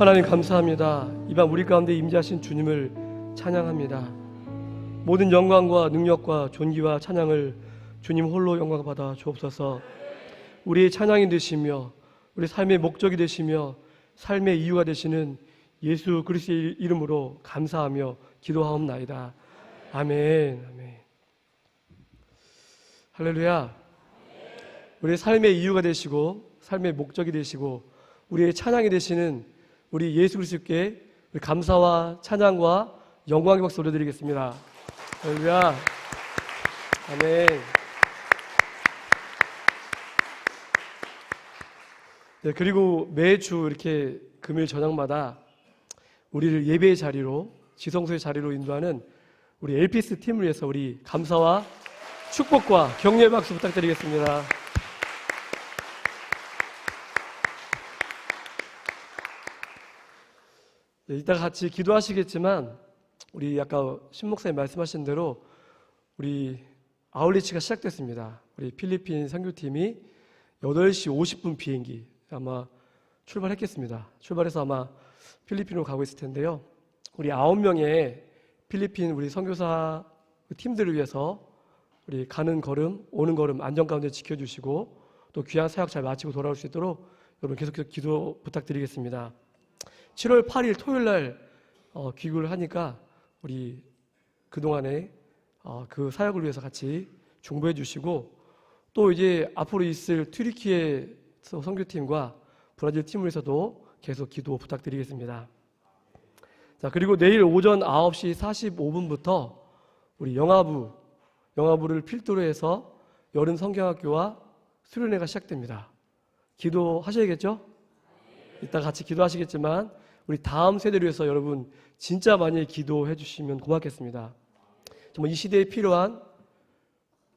하나님 감사합니다. 이밤 우리 가운데 임재하신 주님을 찬양합니다. 모든 영광과 능력과 존귀와 찬양을 주님 홀로 영광 받아 주옵소서. 우리의 찬양이 되시며 우리 삶의 목적이 되시며 삶의 이유가 되시는 예수 그리스도의 이름으로 감사하며 기도하옵나이다. 아멘. 아멘. 할렐루야. 우리의 삶의 이유가 되시고 삶의 목적이 되시고 우리의 찬양이 되시는 우리 예수 그리스도께 감사와 찬양과 영광의 박수 올려드리겠습니다. 할렐루야. 아멘. 네, 그리고 매주 이렇게 금요일 저녁마다 우리를 예배의 자리로, 지성소의 자리로 인도하는 우리 LPS 팀을 위해서 우리 감사와 축복과 격려의 박수 부탁드리겠습니다. 네, 이따가 같이 기도하시겠지만 우리 아까 신 목사님 말씀하신 대로 우리 아울리치가 시작됐습니다. 우리 필리핀 선교팀이 8시 50분 비행기 아마 출발했겠습니다. 출발해서 아마 필리핀으로 가고 있을 텐데요. 우리 9명의 필리핀 우리 선교사 팀들을 위해서 우리 가는 걸음, 오는 걸음 안전 가운데 지켜주시고 또 귀한 사역 잘 마치고 돌아올 수 있도록 여러분 계속해서 기도 부탁드리겠습니다. 7월 8일 토요일 날 귀국을 하니까 우리 그동안에 그 사역을 위해서 같이 중보해 주시고 또 이제 앞으로 있을 튀르키예 선교팀과 브라질 팀을 위해서도 계속 기도 부탁드리겠습니다. 자, 그리고 내일 오전 9시 45분부터 우리 영화부를 필두로 해서 여름 성경학교와 수련회가 시작됩니다. 기도하셔야겠죠? 이따 같이 기도하시겠지만 우리 다음 세대를 위해서 여러분 진짜 많이 기도해 주시면 고맙겠습니다. 정말 이 시대에 필요한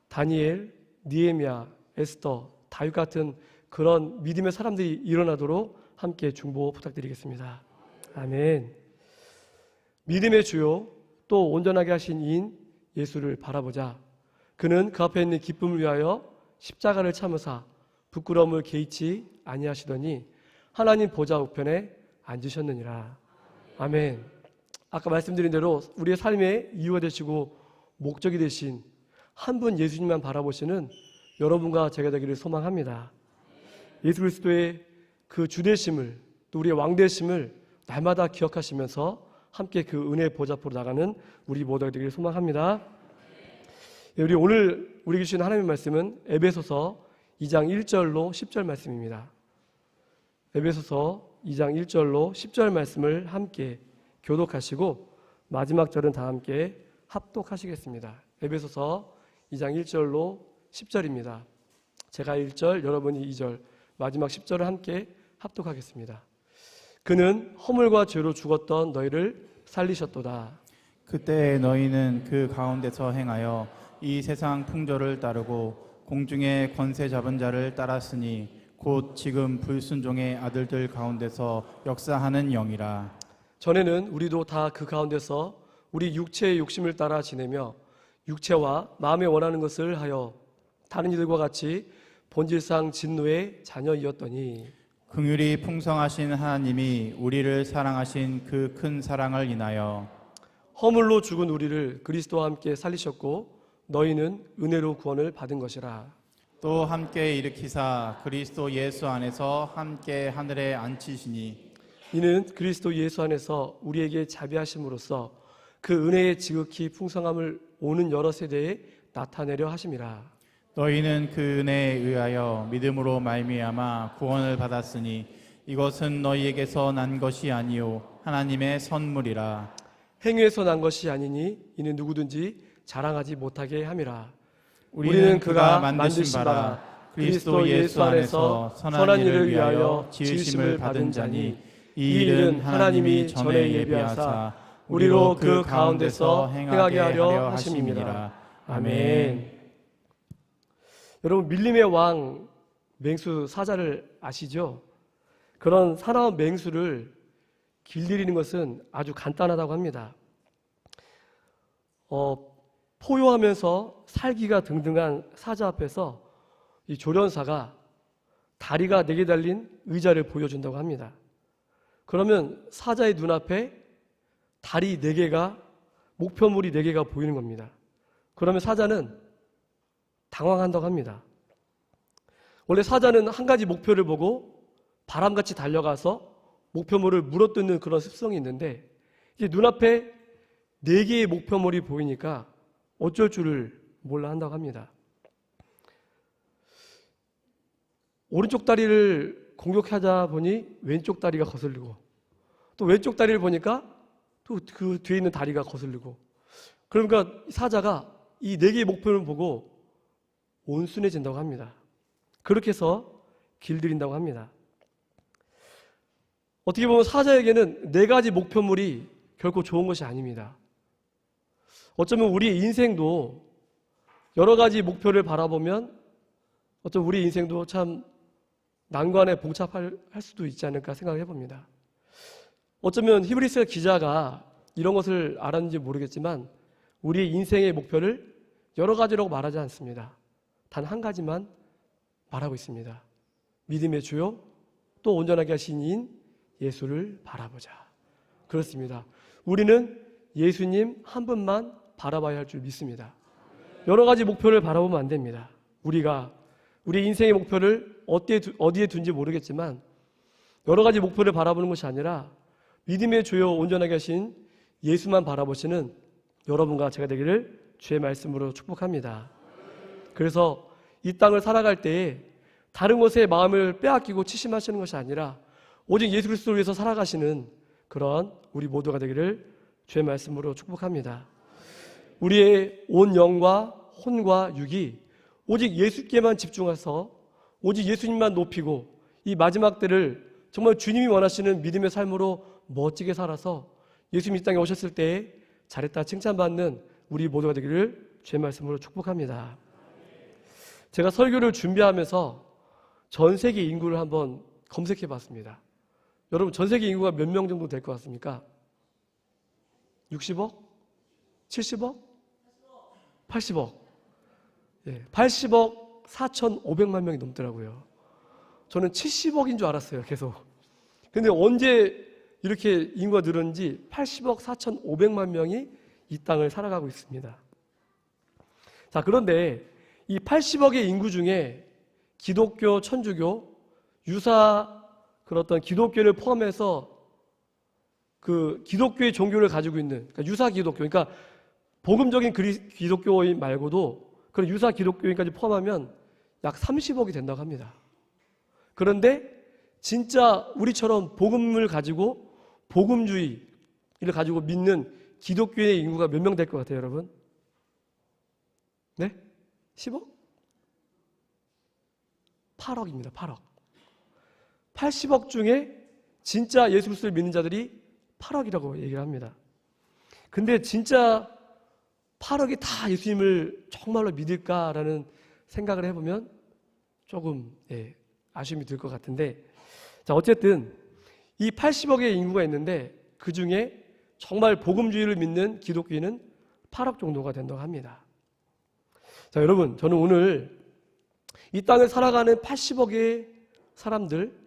다니엘, 느헤미야, 에스더, 다윗 같은 그런 믿음의 사람들이 일어나도록 함께 중보 부탁드리겠습니다. 아멘. 믿음의 주요 또 온전하게 하신 이인 예수를 바라보자. 그는 그 앞에 있는 기쁨을 위하여 십자가를 참으사 부끄러움을 개의치 아니하시더니 하나님 보좌 우편에 앉으셨느니라. 아멘. 아까 말씀드린 대로 우리의 삶의 이유가 되시고 목적이 되신 한 분 예수님만 바라보시는 여러분과 제가 되기를 소망합니다. 예수 그리스도의 그 주되심을 또 우리의 왕되심을 날마다 기억하시면서 함께 그 은혜의 보좌 앞으로 나가는 우리 모두가 되기를 소망합니다. 우리 오늘 우리에게 주신 하나님의 말씀은 에베소서 2장 1절로 10절 말씀입니다. 에베소서 2장 1절로 10절 말씀을 함께 교독하시고 마지막 절은 다 함께 합독하시겠습니다. 에베소서 2장 1절로 10절입니다. 제가 1절, 여러분이 2절, 마지막 10절을 함께 합독하겠습니다. 그는 허물과 죄로 죽었던 너희를 살리셨도다. 그때 너희는 그 가운데서 행하여 이 세상 풍조를 따르고 공중의 권세 잡은 자를 따랐으니 곧 지금 불순종의 아들들 가운데서 역사하는 영이라. 전에는 우리도 다 그 가운데서 우리 육체의 욕심을 따라 지내며 육체와 마음에 원하는 것을 하여 다른 이들과 같이 본질상 진노의 자녀이었더니 긍휼이 풍성하신 하나님이 우리를 사랑하신 그 큰 사랑을 인하여 허물로 죽은 우리를 그리스도와 함께 살리셨고 너희는 은혜로 구원을 받은 것이라. 또 함께 일으키사 그리스도 예수 안에서 함께 하늘에 앉히시니 이는 그리스도 예수 안에서 우리에게 자비하심으로써 그 은혜의 지극히 풍성함을 오는 여러 세대에 나타내려 하심이라. 너희는 그 은혜에 의하여 믿음으로 말미암아 구원을 받았으니 이것은 너희에게서 난 것이 아니요 하나님의 선물이라. 행위에서 난 것이 아니니 이는 누구든지 자랑하지 못하게 함이라. 우리는 그가 만드신 바라 그리스도 예수 안에서 선한 일을 위하여 지으심을 받은 자니 이 일은 하나님이 전에 예비하사 우리로 그 가운데서 행하게 하려 하심이니라. 아멘. 여러분 밀림의 왕 맹수 사자를 아시죠? 그런 사나운 맹수를 길들이는 것은 아주 간단하다고 합니다. 포효하면서 살기가 등등한 사자 앞에서 이 조련사가 다리가 4개 달린 의자를 보여준다고 합니다. 그러면 사자의 눈앞에 달이 4개가, 목표물이 4개가 보이는 겁니다. 그러면 사자는 당황한다고 합니다. 원래 사자는 한 가지 목표를 보고 바람같이 달려가서 목표물을 물어뜯는 그런 습성이 있는데, 이제 눈앞에 4개의 목표물이 보이니까 어쩔 줄을 몰라 한다고 합니다. 오른쪽 다리를 공격하다 보니 왼쪽 다리가 거슬리고, 또 왼쪽 다리를 보니까 또 그 뒤에 있는 다리가 거슬리고, 그러니까 사자가 이 4개의 목표를 보고 온순해진다고 합니다. 그렇게 해서 길들인다고 합니다. 어떻게 보면 사자에게는 4가지 목표물이 결코 좋은 것이 아닙니다. 어쩌면 우리의 인생도 여러 가지 목표를 바라보면 어쩌면 우리 인생도 참 난관에 봉착할 수도 있지 않을까 생각해 봅니다. 어쩌면 히브리서 기자가 이런 것을 알았는지 모르겠지만 우리의 인생의 목표를 여러 가지라고 말하지 않습니다. 단 한 가지만 말하고 있습니다. 믿음의 주요 또 온전하게 하신 이인 예수를 바라보자. 그렇습니다. 우리는 예수님 한 분만 바라봐야 할 줄 믿습니다. 여러 가지 목표를 바라보면 안 됩니다. 우리가 우리 인생의 목표를 어디에 둔지 모르겠지만 여러 가지 목표를 바라보는 것이 아니라 믿음의 주요 온전하게 하신 예수만 바라보시는 여러분과 제가 되기를 주의 말씀으로 축복합니다. 그래서 이 땅을 살아갈 때에 다른 것에 마음을 빼앗기고 치심하시는 것이 아니라 오직 예수 그리스도를 위해서 살아가시는 그런 우리 모두가 되기를 주의 말씀으로 축복합니다. 우리의 온 영과 혼과 육이 오직 예수께만 집중해서 오직 예수님만 높이고 이 마지막 때를 정말 주님이 원하시는 믿음의 삶으로 멋지게 살아서 예수님이 이 땅에 오셨을 때에 잘했다 칭찬받는 우리 모두가 되기를 주의 말씀으로 축복합니다. 제가 설교를 준비하면서 전 세계 인구를 한번 검색해 봤습니다. 여러분 전 세계 인구가 몇 명 정도 될 것 같습니까? 60억? 70억? 80억? 80억 4,500만 명이 넘더라고요. 저는 70억인 줄 알았어요, 계속. 근데 언제 이렇게 인구가 늘었는지 80억 4,500만 명이 이 땅을 살아가고 있습니다. 자, 그런데 이 80억의 인구 중에 기독교, 천주교, 유사 그런 어떤 기독교를 포함해서 그 기독교의 종교를 가지고 있는 그러니까 유사 기독교, 그러니까 복음적인 기독교인 말고도 그런 유사 기독교인까지 포함하면 약 30억이 된다고 합니다. 그런데 진짜 우리처럼 복음을 가지고 복음주의를 가지고 믿는 기독교의 인구가 몇 명 될 것 같아요, 여러분? 네? 10억? 8억입니다. 8억. 80억 중에 진짜 예수 그리스도를 믿는 자들이 8억이라고 얘기를 합니다. 근데 진짜 8억이 다 예수님을 정말로 믿을까라는 생각을 해보면 조금 아쉬움이 들 것 같은데, 자, 어쨌든 이 80억의 인구가 있는데 그 중에 정말 복음주의를 믿는 기독교인은 8억 정도가 된다고 합니다. 자, 여러분, 저는 오늘 이 땅을 살아가는 80억의 사람들,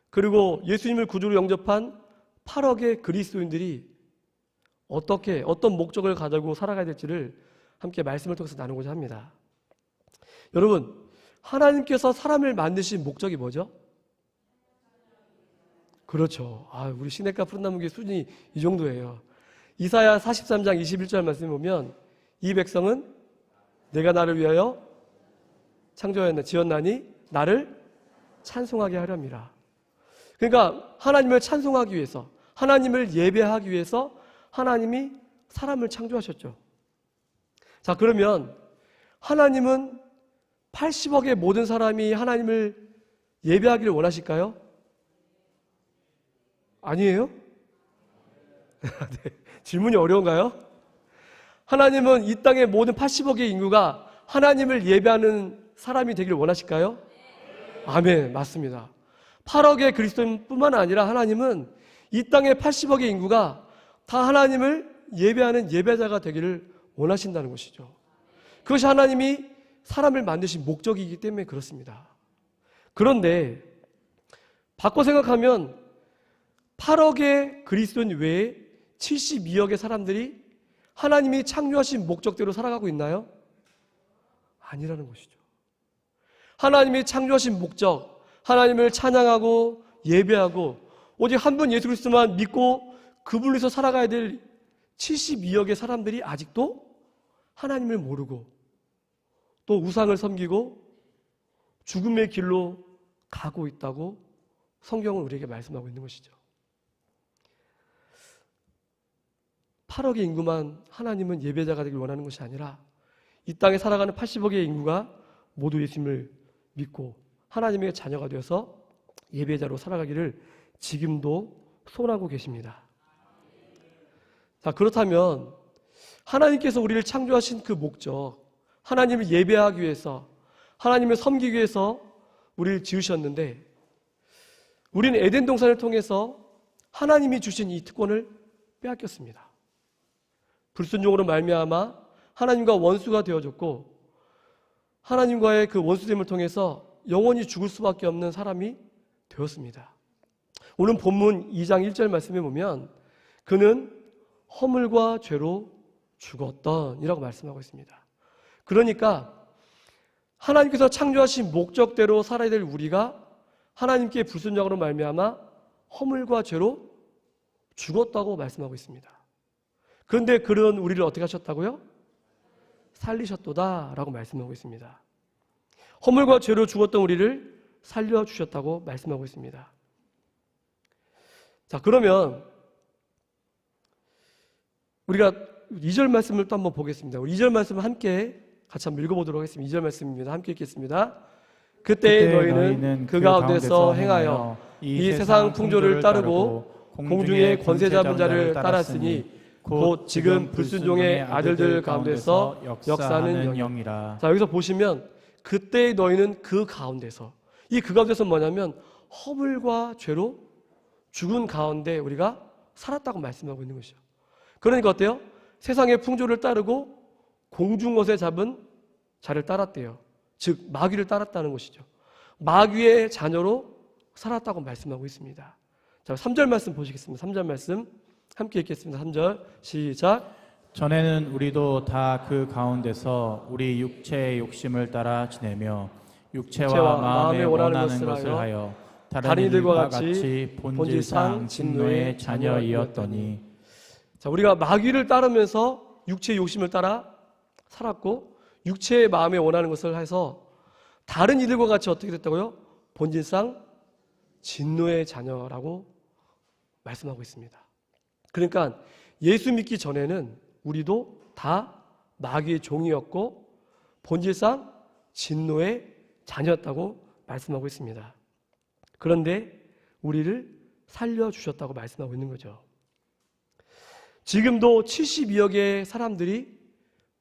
그리고 예수님을 구주로 영접한 8억의 그리스도인들이 어떤 목적을 가지고 살아가야 될지를 함께 말씀을 통해서 나누고자 합니다. 여러분, 하나님께서 사람을 만드신 목적이 뭐죠? 그렇죠. 우리 시냇가 푸른나무교회 수준이 이 정도예요. 이사야 43장 21절 말씀을 보면 이 백성은 내가 나를 위하여 지었나니 나를 찬송하게 하렵니다. 그러니까 하나님을 찬송하기 위해서, 하나님을 예배하기 위해서 하나님이 사람을 창조하셨죠. 자, 그러면 하나님은 80억의 모든 사람이 하나님을 예배하기를 원하실까요? 아니에요? 네, 질문이 어려운가요? 하나님은 이 땅의 모든 80억의 인구가 하나님을 예배하는 사람이 되기를 원하실까요? 아멘, 맞습니다. 8억의 그리스도인뿐만 아니라 하나님은 이 땅의 80억의 인구가 다 하나님을 예배하는 예배자가 되기를 원하신다는 것이죠. 그것이 하나님이 사람을 만드신 목적이기 때문에 그렇습니다. 그런데 바꿔 생각하면 8억의 그리스도인 외에 72억의 사람들이 하나님이 창조하신 목적대로 살아가고 있나요? 아니라는 것이죠. 하나님이 창조하신 목적, 하나님을 찬양하고 예배하고 오직 한 분 예수 그리스도만 믿고 그분을 위해서 살아가야 될 72억의 사람들이 아직도 하나님을 모르고 또 우상을 섬기고 죽음의 길로 가고 있다고 성경은 우리에게 말씀하고 있는 것이죠. 8억의 인구만 하나님은 예배자가 되길 원하는 것이 아니라 이 땅에 살아가는 80억의 인구가 모두 예수님을 믿고 하나님의 자녀가 되어서 예배자로 살아가기를 지금도 소원하고 계십니다. 자, 그렇다면 하나님께서 우리를 창조하신 그 목적, 하나님을 예배하기 위해서, 하나님을 섬기기 위해서 우리를 지으셨는데 우리는 에덴 동산을 통해서 하나님이 주신 이 특권을 빼앗겼습니다. 불순종으로 말미암아 하나님과 원수가 되어졌고 하나님과의 그 원수됨을 통해서 영원히 죽을 수밖에 없는 사람이 되었습니다. 오늘 본문 2장 1절 말씀에 보면 그는 허물과 죄로 죽었던이라고 말씀하고 있습니다. 그러니까 하나님께서 창조하신 목적대로 살아야 될 우리가 하나님께 불순종으로 말미암아 허물과 죄로 죽었다고 말씀하고 있습니다. 그런데 그런 우리를 어떻게 하셨다고요? 살리셨도다 라고 말씀하고 있습니다. 허물과 죄로 죽었던 우리를 살려주셨다고 말씀하고 있습니다. 자, 그러면 우리가 2절 말씀을 또 한번 보겠습니다. 우리 2절 말씀을 함께 같이 한번 읽어보도록 하겠습니다. 2절 말씀입니다. 함께 읽겠습니다. 그때 너희는 그 가운데서 행하여 이 세상 풍조를 따르고 공중의 권세 잡은 자를 따랐으니 곧 지금 불순종의 아들들 가운데서 역사하는 영이라. 자, 여기서 보시면 그때 너희는 그 가운데서, 이 그 가운데서 뭐냐면 허물과 죄로 죽은 가운데 우리가 살았다고 말씀하고 있는 것이죠. 그러니까 어때요? 세상의 풍조를 따르고 공중것에 잡은 자를 따랐대요. 즉 마귀를 따랐다는 것이죠. 마귀의 자녀로 살았다고 말씀하고 있습니다. 자, 3절 말씀 보시겠습니다. 3절 말씀 함께 읽겠습니다. 3절 시작. 전에는 우리도 다 그 가운데서 우리 육체의 욕심을 따라 지내며 육체와 마음에 원하는 것을 하여 다른 이들과 같이 본질상 진노의 자녀이었더니. 자, 우리가 마귀를 따르면서 육체의 욕심을 따라 살았고 육체의 마음에 원하는 것을 해서 다른 이들과 같이 어떻게 됐다고요? 본질상 진노의 자녀라고 말씀하고 있습니다. 그러니까 예수 믿기 전에는 우리도 다 마귀의 종이었고 본질상 진노의 자녀였다고 말씀하고 있습니다. 그런데 우리를 살려주셨다고 말씀하고 있는 거죠. 지금도 72억의 사람들이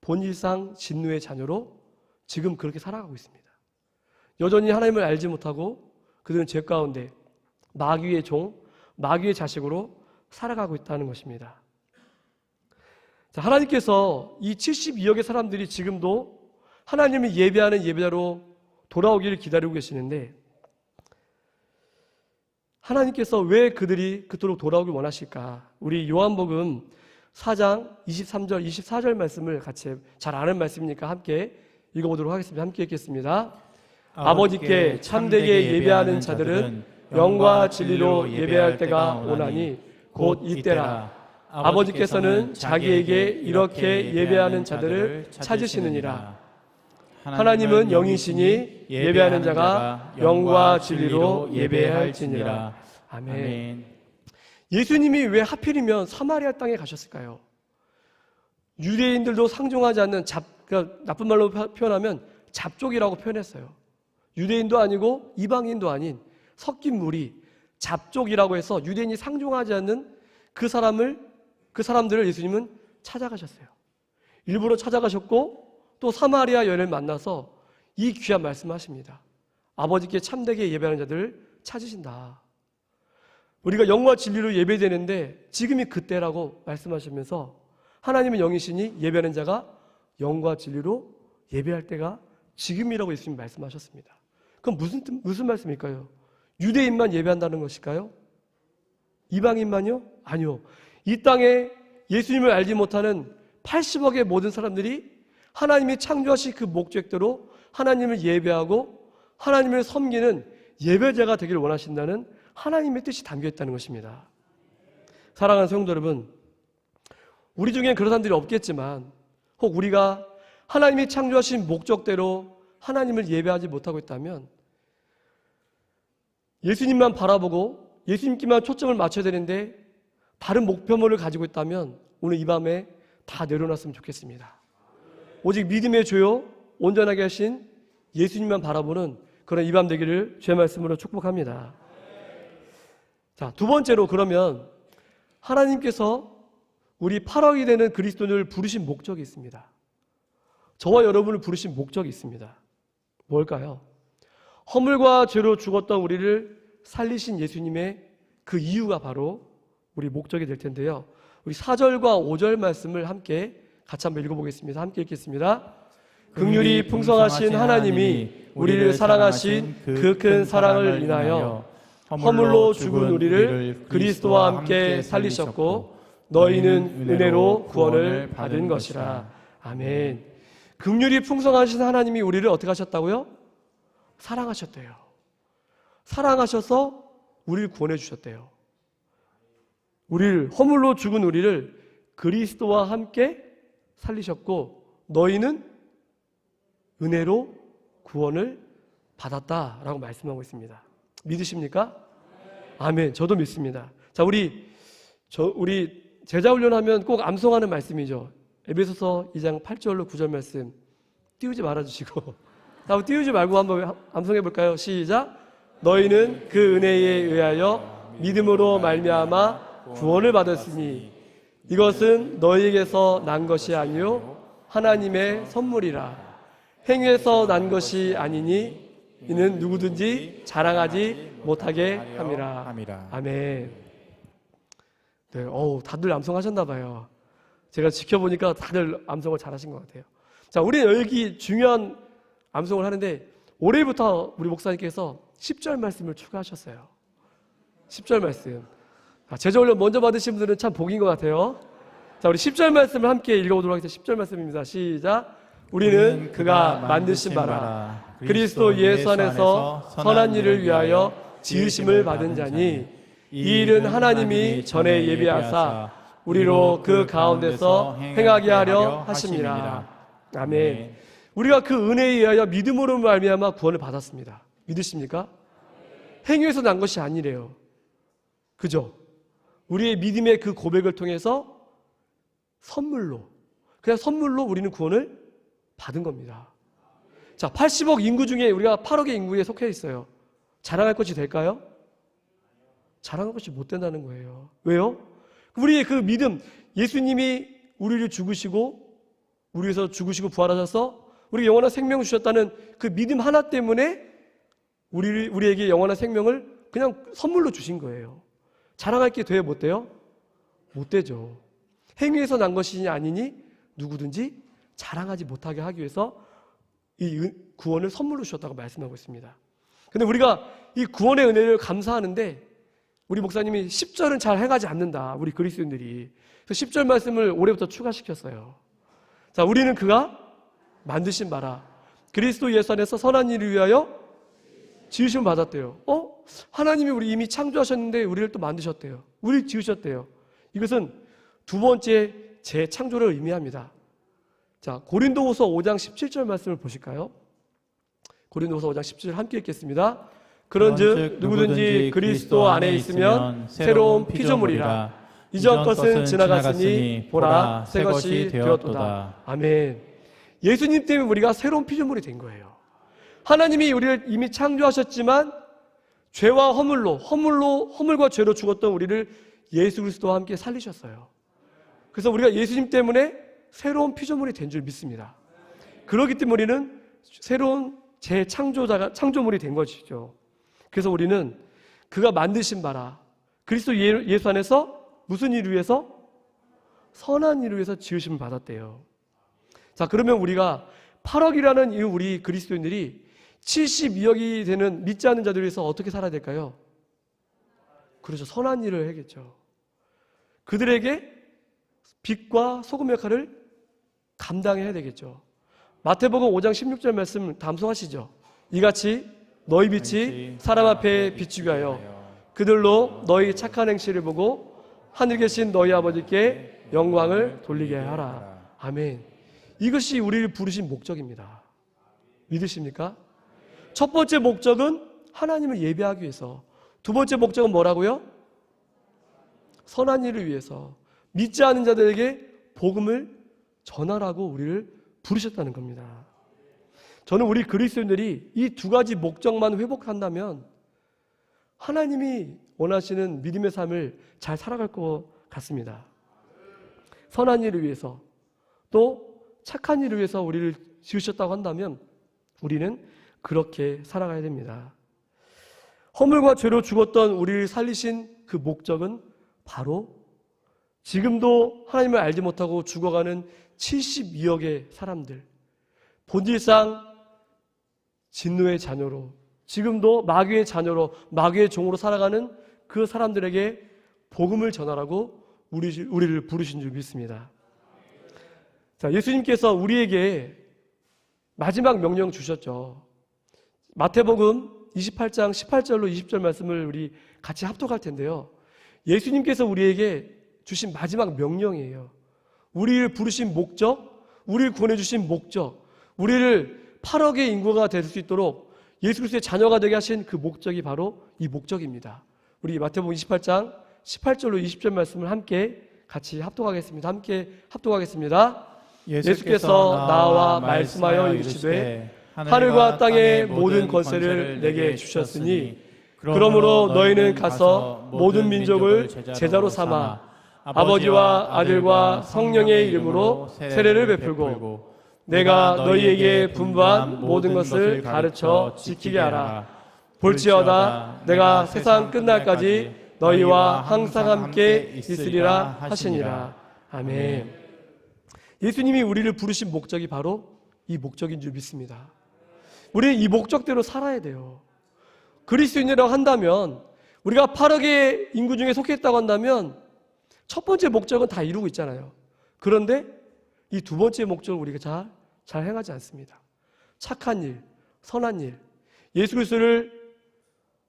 본질상 진노의 자녀로 지금 그렇게 살아가고 있습니다. 여전히 하나님을 알지 못하고 그들은 죄 가운데 마귀의 종, 마귀의 자식으로 살아가고 있다는 것입니다. 자, 하나님께서 이 72억의 사람들이 지금도 하나님을 예배하는 예배자로 돌아오기를 기다리고 계시는데 하나님께서 왜 그들이 그토록 돌아오길 원하실까? 우리 요한복음 4장 23절, 24절 말씀을 같이 잘 아는 말씀이니까 함께 읽어보도록 하겠습니다. 함께 읽겠습니다. 아버지께 참되게 예배하는 자들은 영과 진리로 예배할 때가 오나니 곧 이때라. 아버지께서는 자기에게 이렇게 예배하는 자들을 찾으시느니라. 하나님은 영이시니 예배하는 자가 영과 진리로 예배할지니라. 아멘. 예수님이 왜 하필이면 사마리아 땅에 가셨을까요? 유대인들도 상종하지 않는 그러니까 나쁜 말로 표현하면 잡족이라고 표현했어요. 유대인도 아니고 이방인도 아닌 섞인 무리, 잡족이라고 해서 유대인이 상종하지 않는 그 사람들을 예수님은 찾아가셨어요. 일부러 찾아가셨고 또 사마리아 여인을 만나서 이 귀한 말씀하십니다. 아버지께 참되게 예배하는 자들을 찾으신다. 우리가 영과 진리로 예배되는데 지금이 그때라고 말씀하시면서 하나님은 영이시니 예배하는 자가 영과 진리로 예배할 때가 지금이라고 예수님이 말씀하셨습니다. 그럼 무슨 말씀일까요? 유대인만 예배한다는 것일까요? 이방인만요? 아니요. 이 땅에 예수님을 알지 못하는 80억의 모든 사람들이 하나님이 창조하신 그 목적대로 하나님을 예배하고 하나님을 섬기는 예배자가 되기를 원하신다는 하나님의 뜻이 담겨있다는 것입니다. 사랑하는 성도 여러분, 우리 중엔 그런 사람들이 없겠지만 혹 우리가 하나님이 창조하신 목적대로 하나님을 예배하지 못하고 있다면 예수님만 바라보고 예수님께만 초점을 맞춰야 되는데 다른 목표물을 가지고 있다면 오늘 이 밤에 다 내려놨으면 좋겠습니다. 오직 믿음의 주요 온전하게 하신 예수님만 바라보는 그런 이 밤 되기를 주의 말씀으로 축복합니다. 자, 두 번째로 그러면 하나님께서 우리 8억이 되는 그리스도인을 부르신 목적이 있습니다. 저와 여러분을 부르신 목적이 있습니다. 뭘까요? 허물과 죄로 죽었던 우리를 살리신 예수님의 그 이유가 바로 우리 목적이 될 텐데요. 우리 4절과 5절 말씀을 함께 같이 한번 읽어보겠습니다. 함께 읽겠습니다. 긍휼이 풍성하신 하나님이 우리를 사랑하신 그 큰 사랑을 인하여 허물로 죽은 우리를 그리스도와 함께 살리셨고 너희는 은혜로 구원을 받은 것이라. 아멘. 긍휼이 풍성하신 하나님이 우리를 어떻게 하셨다고요? 사랑하셨대요. 사랑하셔서 우리를 구원해 주셨대요. 우리를 허물로 죽은 우리를 그리스도와 함께 살리셨고 너희는 은혜로 구원을 받았다라고 말씀하고 있습니다. 믿으십니까? 아멘. 저도 믿습니다. 자, 우리 제자 훈련하면 꼭 암송하는 말씀이죠. 에베소서 2장 8절로 9절 말씀 띄우지 말아주시고 띄우지 말고 한번 암송해 볼까요? 시작. 너희는 그 은혜에 의하여 믿음으로 말미암아 구원을 받았으니 이것은 너희에게서 난 것이 아니요 하나님의 선물이라. 행위에서 난 것이 아니니 이는 누구든지 자랑하지 못하게 함이라. 아멘. 네, 다들 암송하셨나 봐요. 제가 지켜보니까 다들 암송을 잘하신 것 같아요. 자, 우리는 여기 중요한 암송을 하는데 올해부터 우리 목사님께서 10절 말씀을 추가하셨어요. 10절 말씀. 제자훈련 먼저 받으신 분들은 참 복인 것 같아요. 자, 우리 10절 말씀을 함께 읽어보도록 하겠습니다. 10절 말씀입니다. 시작. 우리는 그가 만드신 바라 그리스도 예수 안에서 선한 일을 위하여 지으심을 받은 자니 이 일은 하나님이 전에 예비하사 우리로 그 가운데서 행하게 하려 하심이라. 아멘. 우리가 그 은혜에 의하여 믿음으로 말미암아 구원을 받았습니다. 믿으십니까? 행위에서 난 것이 아니래요. 그죠? 우리의 믿음의 그 고백을 통해서 그냥 선물로 우리는 구원을 받은 겁니다. 자, 80억 인구 중에 우리가 8억의 인구에 속해 있어요. 자랑할 것이 될까요? 자랑할 것이 못 된다는 거예요. 왜요? 우리의 그 믿음, 예수님이 우리를 죽으시고 우리 위해서 죽으시고 부활하셔서 우리에게 영원한 생명을 주셨다는 그 믿음 하나 때문에 우리에게 영원한 생명을 그냥 선물로 주신 거예요. 자랑할 게 돼요? 못 돼요? 못 되죠. 행위에서 난 것이 아니니 누구든지 자랑하지 못하게 하기 위해서 이 구원을 선물로 주셨다고 말씀하고 있습니다. 근데 우리가 이 구원의 은혜를 감사하는데 우리 목사님이 10절은 잘 해가지 않는다. 우리 그리스도인들이. 그래서 10절 말씀을 올해부터 추가시켰어요. 자, 우리는 그가 만드신 바라 그리스도 예수 안에서 선한 일을 위하여 지으심을 받았대요. 하나님이 우리 이미 창조하셨는데 우리를 또 만드셨대요. 우리를 지으셨대요. 이것은 두 번째 재창조를 의미합니다. 자, 고린도후서 5장 17절 말씀을 보실까요? 고린도후서 5장 17절 함께 읽겠습니다. 그런즉 누구든지 그리스도 안에 있으면 새로운 피조물이라. 이전 것은 지나갔으니 보라 새 것이 되었도다. 아멘. 예수님 때문에 우리가 새로운 피조물이 된 거예요. 하나님이 우리를 이미 창조하셨지만 죄와 허물과 죄로 죽었던 우리를 예수 그리스도와 함께 살리셨어요. 그래서 우리가 예수님 때문에 새로운 피조물이 된 줄 믿습니다. 그렇기 때문에 우리는 새로운 창조물이 된 것이죠. 그래서 우리는 그가 만드신 바라 그리스도 예수 안에서 무슨 일을 위해서? 선한 일을 위해서 지으심을 받았대요. 자, 그러면 우리가 8억이라는 이 우리 그리스도인들이 72억이 되는 믿지 않는 자들을 위해서 어떻게 살아야 될까요? 그렇죠. 선한 일을 해야겠죠. 그들에게 빛과 소금 역할을 감당해야 되겠죠. 마태복음 5장 16절 말씀 담수하시죠. 이같이 너희 빛이 사람 앞에 비추게 하여 그들로 너희 착한 행실을 보고 하늘 계신 너희 아버지께 영광을 돌리게 하라. 아멘. 이것이 우리를 부르신 목적입니다. 믿으십니까? 첫 번째 목적은 하나님을 예배하기 위해서, 두 번째 목적은 뭐라고요? 선한 일을 위해서, 믿지 않은 자들에게 복음을 전하라고 우리를 부르셨다는 겁니다. 저는 우리 그리스도인들이 이 두 가지 목적만 회복한다면 하나님이 원하시는 믿음의 삶을 잘 살아갈 것 같습니다. 선한 일을 위해서, 또 착한 일을 위해서 우리를 지으셨다고 한다면 우리는 그렇게 살아가야 됩니다. 허물과 죄로 죽었던 우리를 살리신 그 목적은 바로 지금도 하나님을 알지 못하고 죽어가는 72억의 사람들, 본질상 진노의 자녀로, 지금도 마귀의 자녀로, 마귀의 종으로 살아가는 그 사람들에게 복음을 전하라고 우리를 부르신 줄 믿습니다. 자, 예수님께서 우리에게 마지막 명령 주셨죠. 마태복음 28장 18절로 20절 말씀을 우리 같이 합독할 텐데요. 예수님께서 우리에게 주신 마지막 명령이에요. 우리를 부르신 목적, 우리를 구원해 주신 목적, 우리를 8억의 인구가 될 수 있도록 예수 그리스도의 자녀가 되게 하신 그 목적이 바로 이 목적입니다. 우리 마태복음 28장 18절로 20절 말씀을 함께 같이 합독하겠습니다. 함께 합독하겠습니다. 예수께서 나와 말씀하여 이르시되 하늘과 땅의 모든 권세를 내게 주셨으니 그러므로 너희는 가서 모든 민족을 제자로 삼아 아버지와 아들과 성령의 이름으로 세례를 베풀고 내가 너희에게 분부한 모든 것을 가르쳐 지키게 하라. 볼지어다 내가 세상 끝날까지 너희와 항상 함께 있으리라 하시니라. 아멘. 예수님이 우리를 부르신 목적이 바로 이 목적인 줄 믿습니다. 우리는 이 목적대로 살아야 돼요. 그리스도인이라고 한다면, 우리가 8억의 인구 중에 속했다고 한다면 첫 번째 목적은 다 이루고 있잖아요. 그런데 이 두 번째 목적을 우리가 잘 행하지 않습니다. 착한 일, 선한 일, 예수 그리스도를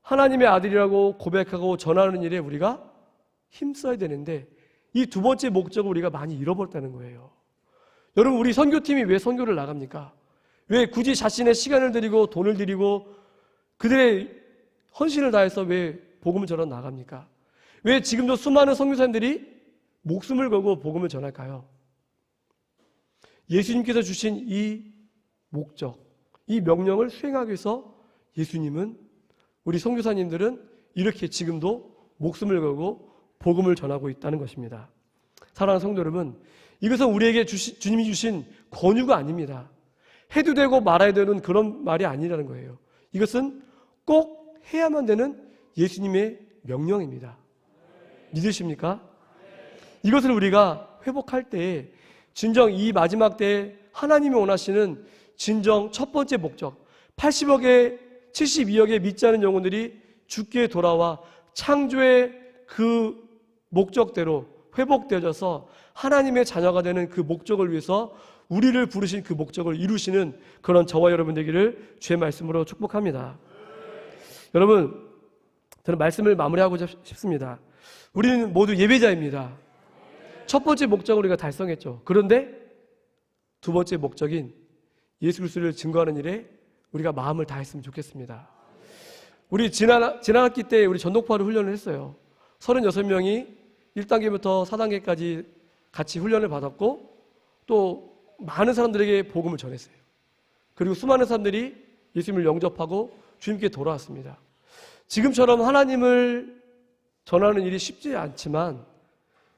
하나님의 아들이라고 고백하고 전하는 일에 우리가 힘써야 되는데 이 두 번째 목적을 우리가 많이 잃어버렸다는 거예요. 여러분, 우리 선교팀이 왜 선교를 나갑니까? 왜 굳이 자신의 시간을 들이고 돈을 들이고 그들의 헌신을 다해서 왜 복음을 전하 나갑니까? 왜 지금도 수많은 선교사님들이 목숨을 걸고 복음을 전할까요? 예수님께서 주신 이 목적, 이 명령을 수행하기 위해서 예수님은, 우리 선교사님들은 이렇게 지금도 목숨을 걸고 복음을 전하고 있다는 것입니다. 사랑하는 성도 여러분, 이것은 우리에게 주님이 주신 권유가 아닙니다. 해도 되고 말아야 되는 그런 말이 아니라는 거예요. 이것은 꼭 해야만 되는 예수님의 명령입니다. 믿으십니까? 이것을 우리가 회복할 때 진정 이 마지막 때에 하나님이 원하시는 진정 첫 번째 목적, 80억의 72억의 믿지 않은 영혼들이 주께 돌아와 창조의 그 목적대로 회복되어져서 하나님의 자녀가 되는 그 목적을 위해서 우리를 부르신 그 목적을 이루시는 그런 저와 여러분 되기를 주의 말씀으로 축복합니다. 여러분, 저는 말씀을 마무리하고 싶습니다. 우리는 모두 예배자입니다. 첫 번째 목적을 우리가 달성했죠. 그런데 두 번째 목적인 예수 그리스도를 증거하는 일에 우리가 마음을 다했으면 좋겠습니다. 우리 지난 학기 때 우리 전독파를 훈련을 했어요. 36명이 1단계부터 4단계까지 같이 훈련을 받았고 또 많은 사람들에게 복음을 전했어요. 그리고 수많은 사람들이 예수님을 영접하고 주님께 돌아왔습니다. 지금처럼 하나님을 전하는 일이 쉽지 않지만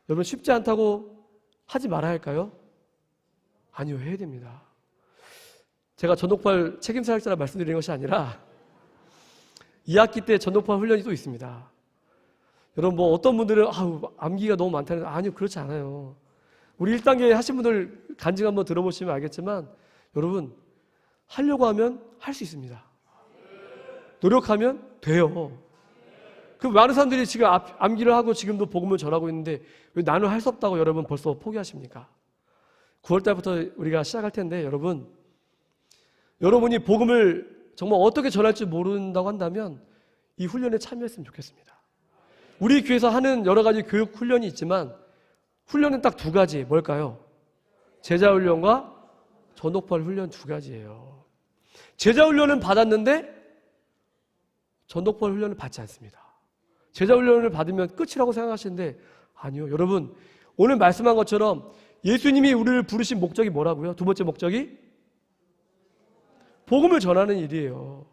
여러분, 쉽지 않다고 하지 말아야 할까요? 아니요, 해야 됩니다. 제가 전독파 책임사역자라 말씀드리는 것이 아니라 2학기 때 전독파 훈련이 또 있습니다. 여러분, 뭐 어떤 분들은 암기가 너무 많다는, 아니요, 그렇지 않아요. 우리 1단계 하신 분들 간증 한번 들어보시면 알겠지만 여러분, 하려고 하면 할 수 있습니다. 노력하면 돼요. 그 많은 사람들이 지금 암기를 하고 지금도 복음을 전하고 있는데 왜 나는 할 수 없다고 여러분 벌써 포기하십니까? 9월 달부터 우리가 시작할 텐데 여러분이 복음을 정말 어떻게 전할지 모른다고 한다면 이 훈련에 참여했으면 좋겠습니다. 우리 교회에서 하는 여러 가지 교육 훈련이 있지만 훈련은 딱 두 가지. 뭘까요? 제자 훈련과 전도파 훈련 두 가지예요. 제자 훈련은 받았는데 전도파 훈련을 받지 않습니다. 제자 훈련을 받으면 끝이라고 생각하시는데 아니요. 여러분 오늘 말씀한 것처럼 예수님이 우리를 부르신 목적이 뭐라고요? 두 번째 목적이 복음을 전하는 일이에요.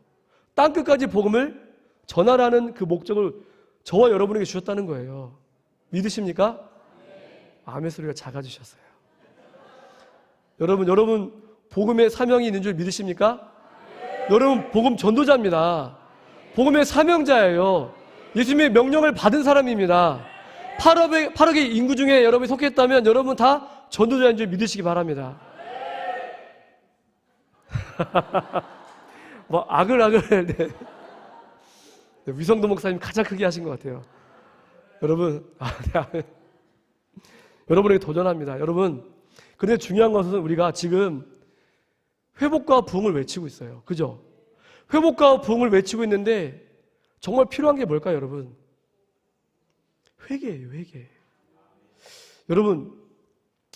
땅끝까지 복음을 전하라는 그 목적을 저와 여러분에게 주셨다는 거예요. 믿으십니까? 아멘 소리가 작아지셨어요. 여러분 복음의 사명이 있는 줄 믿으십니까? 여러분 복음 전도자입니다. 복음의 사명자예요. 예수님의 명령을 받은 사람입니다. 8억의 인구 중에 여러분이 속했다면 여러분 다 전도자인 줄 믿으시기 바랍니다. 뭐 아글아글 네. 위성도 목사님 가장 크게 하신 것 같아요. 여러분 네. 여러분에게 도전합니다. 여러분 근데 중요한 것은 우리가 지금 회복과 부흥을 외치고 있어요. 그죠? 회복과 부흥을 외치고 있는데 정말 필요한 게 뭘까요, 여러분? 회개예요, 회개. 여러분,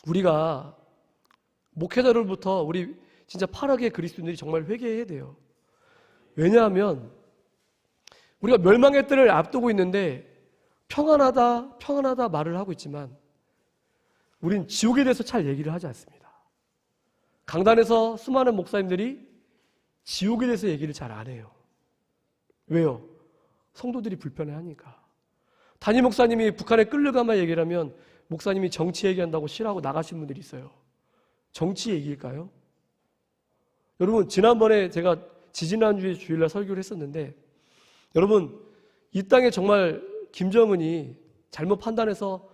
우리가 목회자로부터 우리 진짜 8억의 그리스도인들이 정말 회개해야 돼요. 왜냐하면 우리가 멸망의 때를 앞두고 있는데 평안하다 말을 하고 있지만 우린 지옥에 대해서 잘 얘기를 하지 않습니다. 강단에서 수많은 목사님들이 지옥에 대해서 얘기를 잘 안 해요. 왜요? 성도들이 불편해하니까. 담임 목사님이 북한에 끌려가만 얘기를 하면 목사님이 정치 얘기한다고 싫어하고 나가신 분들이 있어요. 정치 얘기일까요? 여러분 지난번에 제가 지지난주에 주일날 설교를 했었는데 여러분 이 땅에 정말 김정은이 잘못 판단해서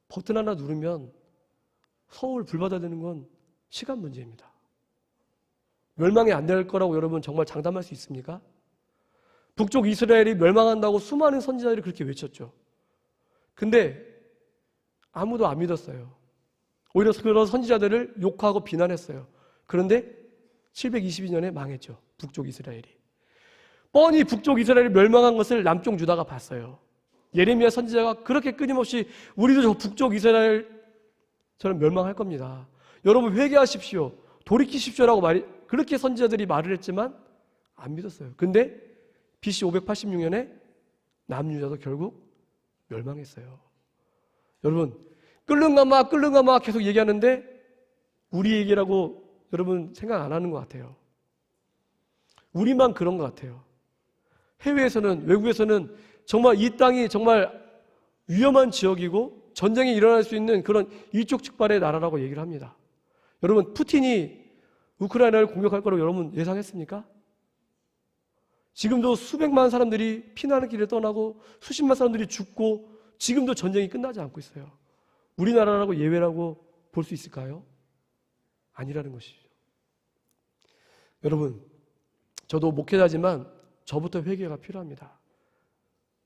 버튼 하나 누르면 서울 불받아드는 건 시간 문제입니다. 멸망이 안 될 거라고 여러분 정말 장담할 수 있습니까? 북쪽 이스라엘이 멸망한다고 수많은 선지자들이 그렇게 외쳤죠. 근데 아무도 안 믿었어요. 오히려 그런 선지자들을 욕하고 비난했어요. 그런데 722년에 망했죠. 북쪽 이스라엘이. 뻔히 북쪽 이스라엘이 멸망한 것을 남쪽 유다가 봤어요. 예레미야 선지자가 그렇게 끊임없이 우리도 저 북쪽 이스라엘처럼 멸망할 겁니다. 여러분 회개하십시오. 돌이키십시오라고 그렇게 선지자들이 말을 했지만 안 믿었어요. 근데 BC 586년에 남유다도 결국 멸망했어요. 여러분 끌릉가마 계속 얘기하는데 우리 얘기라고 여러분 생각 안 하는 것 같아요. 우리만 그런 것 같아요. 해외에서는 외국에서는 정말 이 땅이 정말 위험한 지역이고 전쟁이 일어날 수 있는 그런 일촉즉발의 나라라고 얘기를 합니다. 여러분 푸틴이 우크라이나를 공격할 거라고 여러분 예상했습니까? 지금도 수백만 사람들이 피난의 길을 떠나고 수십만 사람들이 죽고 지금도 전쟁이 끝나지 않고 있어요. 우리나라라고 예외라고 볼 수 있을까요? 아니라는 것이죠. 여러분 저도 목회자지만 저부터 회개가 필요합니다.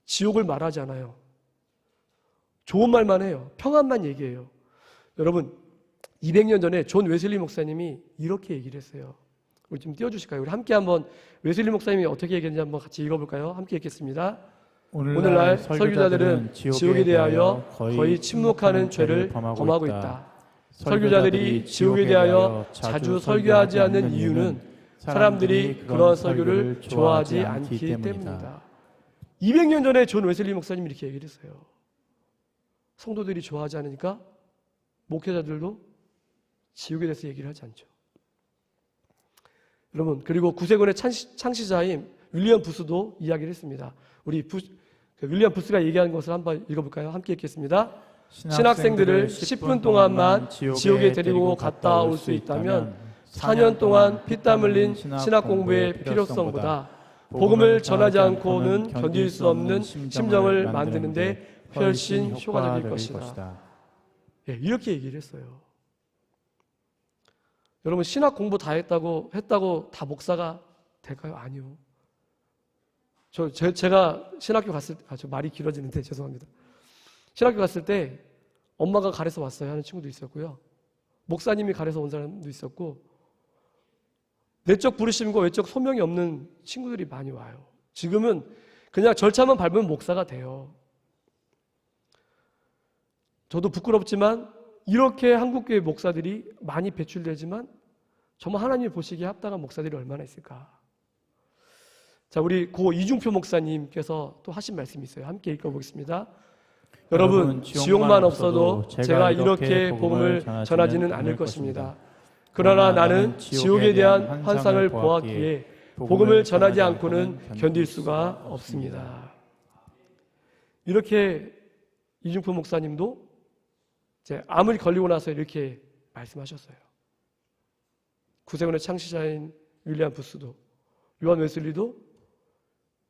지옥을 말하지 않아요. 좋은 말만 해요. 평안만 얘기해요. 여러분 200년 전에 존 웨슬리 목사님이 이렇게 얘기를 했어요. 우리 좀 띄워주실까요? 우리 함께 한번 웨슬리 목사님이 어떻게 얘기했는지 한번 같이 읽어볼까요? 함께 읽겠습니다. 오늘날 설교자들은 지옥에 대하여 거의 침묵하는 죄를 범하고 있다. 설교자들이 지옥에 대하여 자주 설교하지 않는 이유는 사람들이 그런 설교를 좋아하지 않기 때문이다. 200년 전에 존 웨슬리 목사님이 이렇게 얘기를 했어요. 성도들이 좋아하지 않으니까 목회자들도 지옥에 대해서 얘기를 하지 않죠. 여러분 그리고 구세군의 창시자인 윌리엄 부스도 이야기를 했습니다. 우리 윌리엄 부스가 얘기한 것을 한번 읽어볼까요? 함께 읽겠습니다. 신학생들을 10분 동안만 지옥에 데리고 갔다 올 수 있다면 4년 동안 피땀 흘린 신학 공부의 필요성보다 복음을 전하지 않고는 견딜 수 없는 심정을 만드는데 훨씬 효과적일 것이다. 예, 이렇게 얘기를 했어요. 여러분 신학 공부 다 했다고 다 목사가 될까요? 아니요. 제가 신학교 갔을 때, 저 말이 길어지는데 죄송합니다. 신학교 갔을 때 엄마가 가래서 왔어요 하는 친구도 있었고요. 목사님이 가래서 온 사람도 있었고, 내적 부르심과 외적 소명이 없는 친구들이 많이 와요. 지금은 그냥 절차만 밟으면 목사가 돼요. 저도 부끄럽지만 이렇게 한국교회 목사들이 많이 배출되지만 정말 하나님이 보시기에 합당한 목사들이 얼마나 있을까. 자, 우리 고 이중표 목사님께서 또 하신 말씀이 있어요. 함께 읽어보겠습니다. 여러분, 지옥만 없어도 제가 이렇게 복음을 전하지는 않을 것입니다. 그러나 나는 지옥에 대한 환상을 보았기에 복음을 전하지 않고는 견딜 수가 없습니다. 이렇게 이중표 목사님도 이제 암을 걸리고 나서 이렇게 말씀하셨어요. 구세군의 창시자인 윌리엄 부스도, 요한 웨슬리도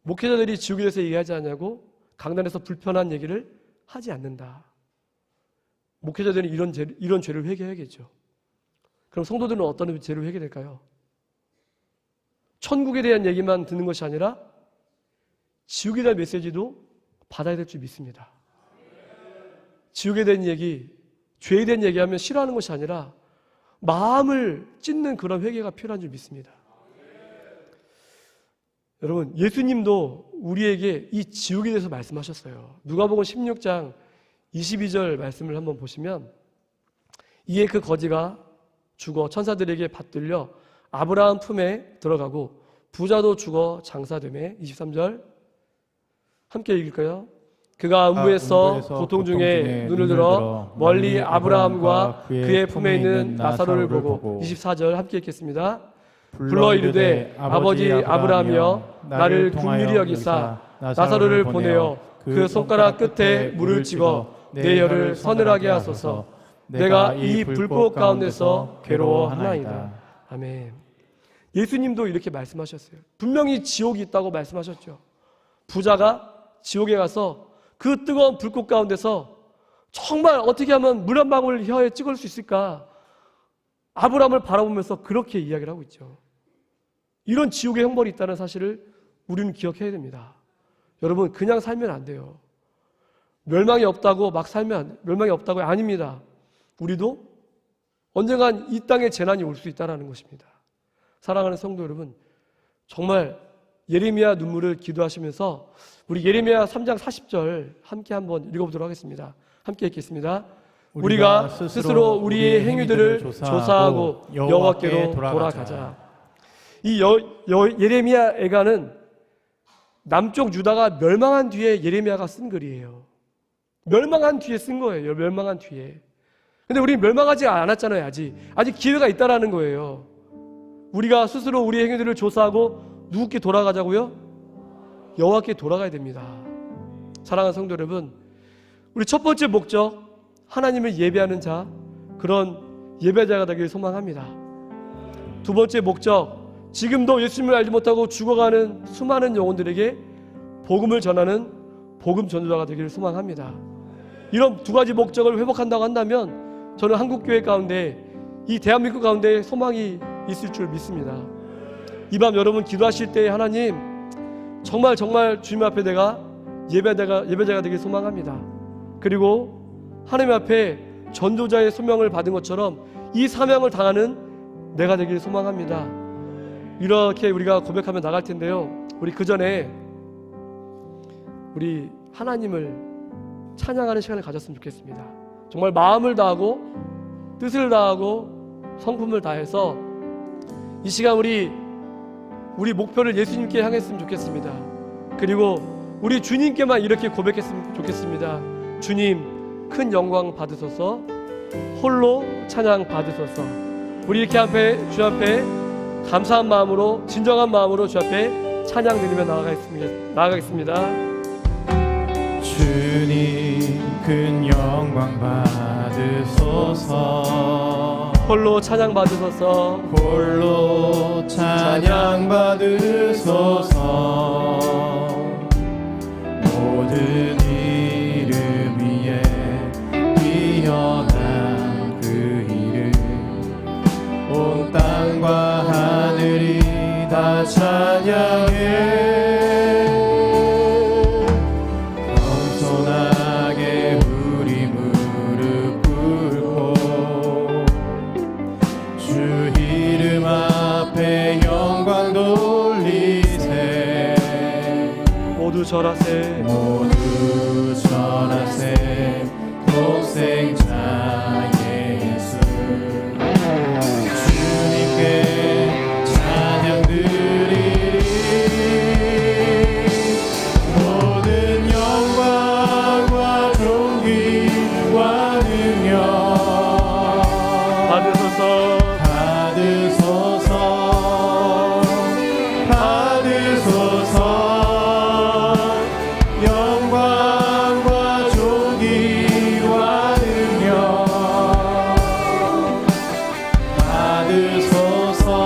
목회자들이 지옥에 대해서 얘기하지 않냐고 강단에서 불편한 얘기를 하지 않는다. 목회자들은 이런 죄를 회개해야겠죠. 그럼 성도들은 어떤 죄를 회개될까요? 천국에 대한 얘기만 듣는 것이 아니라 지옥에 대한 메시지도 받아야 될 줄 믿습니다. 지옥에 대한 얘기, 죄에 대한 얘기하면 싫어하는 것이 아니라 마음을 찢는 그런 회개가 필요한 줄 믿습니다. 여러분, 예수님도 우리에게 이 지옥에 대해서 말씀하셨어요. 누가복음 16장 22절 말씀을 한번 보시면, 이에 그 거지가 죽어 천사들에게 받들려 아브라함 품에 들어가고 부자도 죽어 장사되매. 23절 함께 읽을까요? 그가 음부에서 고통 중에 눈을 들어 멀리 아브라함과 그의 품에 있는 나사로를 보고. 24절 함께 읽겠습니다. 불러 이르되 아버지 아브라함이여 나를 긍휼히 여기사 나사로를 보내어 그 손가락 끝에 물을 찍어 내 혀를 서늘하게 하소서. 내가 이 불꽃 가운데서 괴로워하나이다. 아멘. 예수님도 이렇게 말씀하셨어요. 분명히 지옥이 있다고 말씀하셨죠. 부자가 지옥에 가서 그 뜨거운 불꽃 가운데서 정말 어떻게 하면 물 한 방울 혀에 찍을 수 있을까? 아브라함을 바라보면서 그렇게 이야기를 하고 있죠. 이런 지옥의 형벌이 있다는 사실을 우리는 기억해야 됩니다. 여러분, 그냥 살면 안 돼요. 멸망이 없다고 막 살면 멸망이 없다고요? 아닙니다. 우리도 언젠간 이 땅에 재난이 올 수 있다는 것입니다. 사랑하는 성도 여러분, 정말 예레미야 눈물을 기도하시면서 우리 예레미야 3장 40절 함께 한번 읽어보도록 하겠습니다. 함께 읽겠습니다. 우리가 스스로 우리의 행위들을 조사하고 여호와께로 돌아가자. 이 예레미야 애가는 남쪽 유다가 멸망한 뒤에 예레미야가 쓴 글이에요. 멸망한 뒤에 쓴 거예요. 멸망한 뒤에. 근데 우리 멸망하지 않았잖아요. 아직 기회가 있다라는 거예요. 우리가 스스로 우리의 행위들을 조사하고 누구께 돌아가자고요? 여호와께 돌아가야 됩니다. 사랑하는 성도 여러분, 우리 첫 번째 목적, 하나님을 예배하는 자, 그런 예배자가 되길 소망합니다. 두 번째 목적, 지금도 예수님을 알지 못하고 죽어가는 수많은 영혼들에게 복음을 전하는 복음 전도자가 되기를 소망합니다. 이런 두 가지 목적을 회복한다고 한다면 저는 한국교회 가운데, 이 대한민국 가운데 소망이 있을 줄 믿습니다. 이 밤 여러분 기도하실 때 하나님, 정말 주님 앞에 내가 예배자가 되길 소망합니다. 그리고 하나님 앞에 전도자의 소명을 받은 것처럼 이 사명을 당하는 내가 되길 소망합니다. 이렇게 우리가 고백하며 나갈 텐데요, 우리 그 전에 우리 하나님을 찬양하는 시간을 가졌으면 좋겠습니다. 정말 마음을 다하고 뜻을 다하고 성품을 다해서 이 시간 우리 목표를 예수님께 향했으면 좋겠습니다. 그리고 우리 주님께만 이렇게 고백했으면 좋겠습니다. 주님, 큰 영광 받으소서, 홀로 찬양 받으소서. 우리 이렇게 주 앞에 감사한 마음으로, 진정한 마음으로 주 앞에 찬양 드리며 나아가겠습니다. 주님, 큰 영광 받으소서. 홀로 찬양 받으소서. 홀로 찬양 받으소서. 모든 이름 위에 뛰어난 그 이름, 온 땅과 하늘이 다 찬양해. 모두 절하세 모두 절하세 독생자 예수 주님께 찬양 드리리 모든 영광과 존귀와 능력 받으소서 영광과 존귀와 능력 받으소서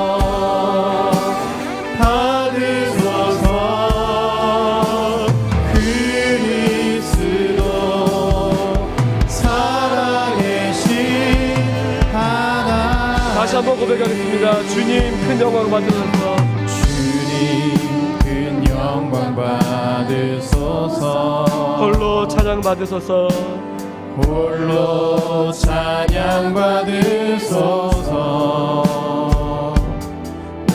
그리스도 살아계신 하나님 다시 한번 고백하겠습니다. 주님 큰 영광 받으소서 주님 큰 영광 받으소서 홀로 찬양 받으소서 홀로 찬양 받으소서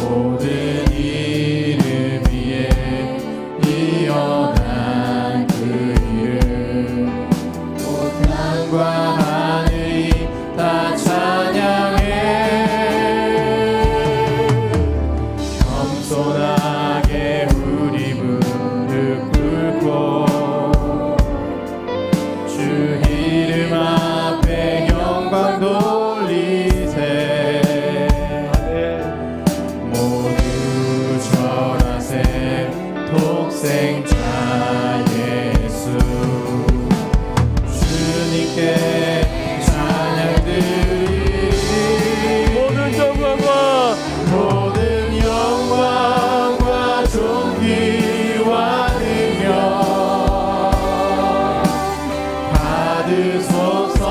모든 이름 위에 뛰어난 그 이름 온 땅과 하늘이 다 찬양해 겸손하게 우리 무릎 꿇고 주 이름 앞에 영광 돌리세 모두 절하세 독생자 예수 주님께 찬양 드리리 모든 영광과 존귀와 능력 받으소서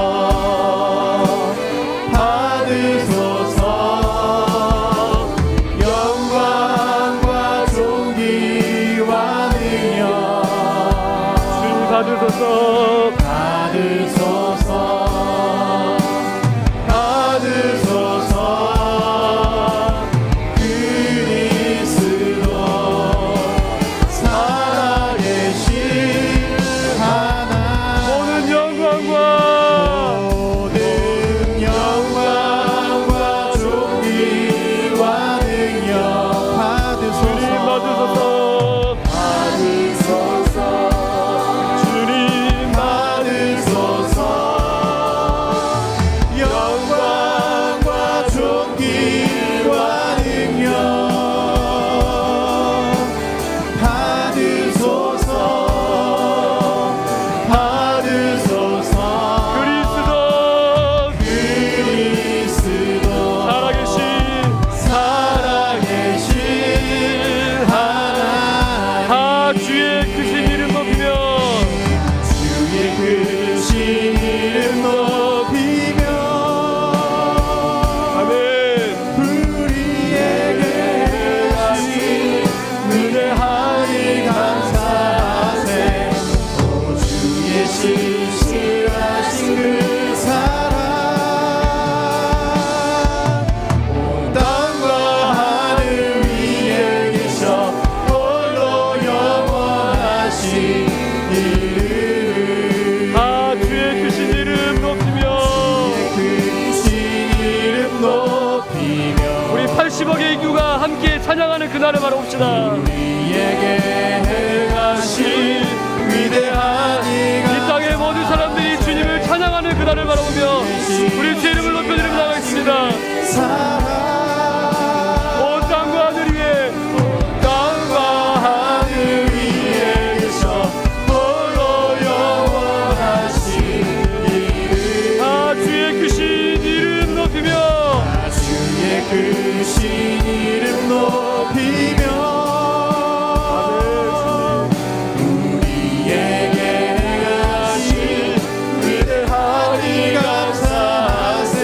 영광과 존귀와 능력 주님 받으소서 그리스도 살아계신 하나님 모든 영광과 존귀와 능력 받으소서 주님 받으소서 영광과 존귀와 능력 받으소서 그리스도 살아계신 하나님 주의 크신 이름 높이며 주의 크신 이름 높이며 아멘 우리에게 하신 은혜하니 감사하세 오 주의 신실하신 그 사랑 온 땅과 하늘 위에 계셔 홀로 영원하신 이름 주의 크신 이름 높이며 크신 이름 높이며 우리 80억의 인구가 함께 찬양하는 그날을 바라봅시다. 우리에게 행하신 위대한 이 땅의 모든 사람들이 주님을 찬양하는 그날을 바라보며 우리 주의 이름을 높여드리며 나가겠습니다. 사랑 온 땅과 하늘 위에 땅과 하늘 위에 계셔 홀로 영원하신 이름 주의 크신 이름 높이며 주의 크신 이름 높이며 우리에게 행하신 위대하니 감사하세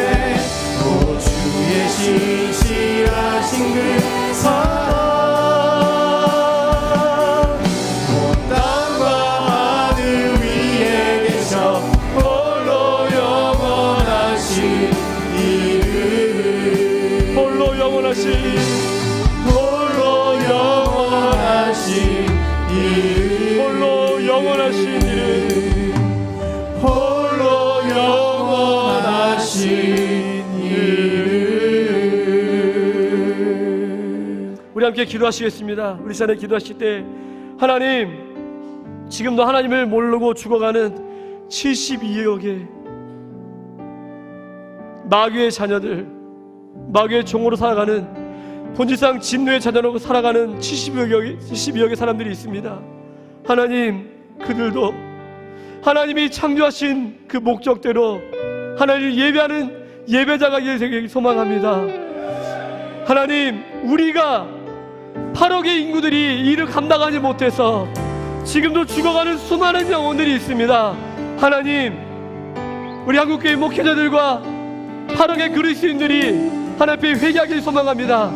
오 주의 신실하신 그 사랑 온 땅과 하늘 위에 계셔 홀로 영원하신 이름 홀로 영원하신 홀로 영원하신 이름 홀로 영원하신 이름, 홀로 영원하신 이름. 우리 함께 기도하시겠습니다. 우리 시간에 기도하실 때 하나님, 지금도 하나님을 모르고 죽어가는 72억의 마귀의 자녀들, 마귀의 종으로 살아가는, 본질상 진노의 자녀로 살아가는 72억의 사람들이 있습니다. 하나님, 그들도 하나님이 창조하신 그 목적대로 하나님을 예배하는 예배자가 되길 소망합니다. 하나님, 우리가 8억의 인구들이 이를 감당하지 못해서 지금도 죽어가는 수많은 영혼들이 있습니다. 하나님, 우리 한국교회 목회자들과 8억의 그리스도인들이 하나님 앞에 회개하길 소망합니다.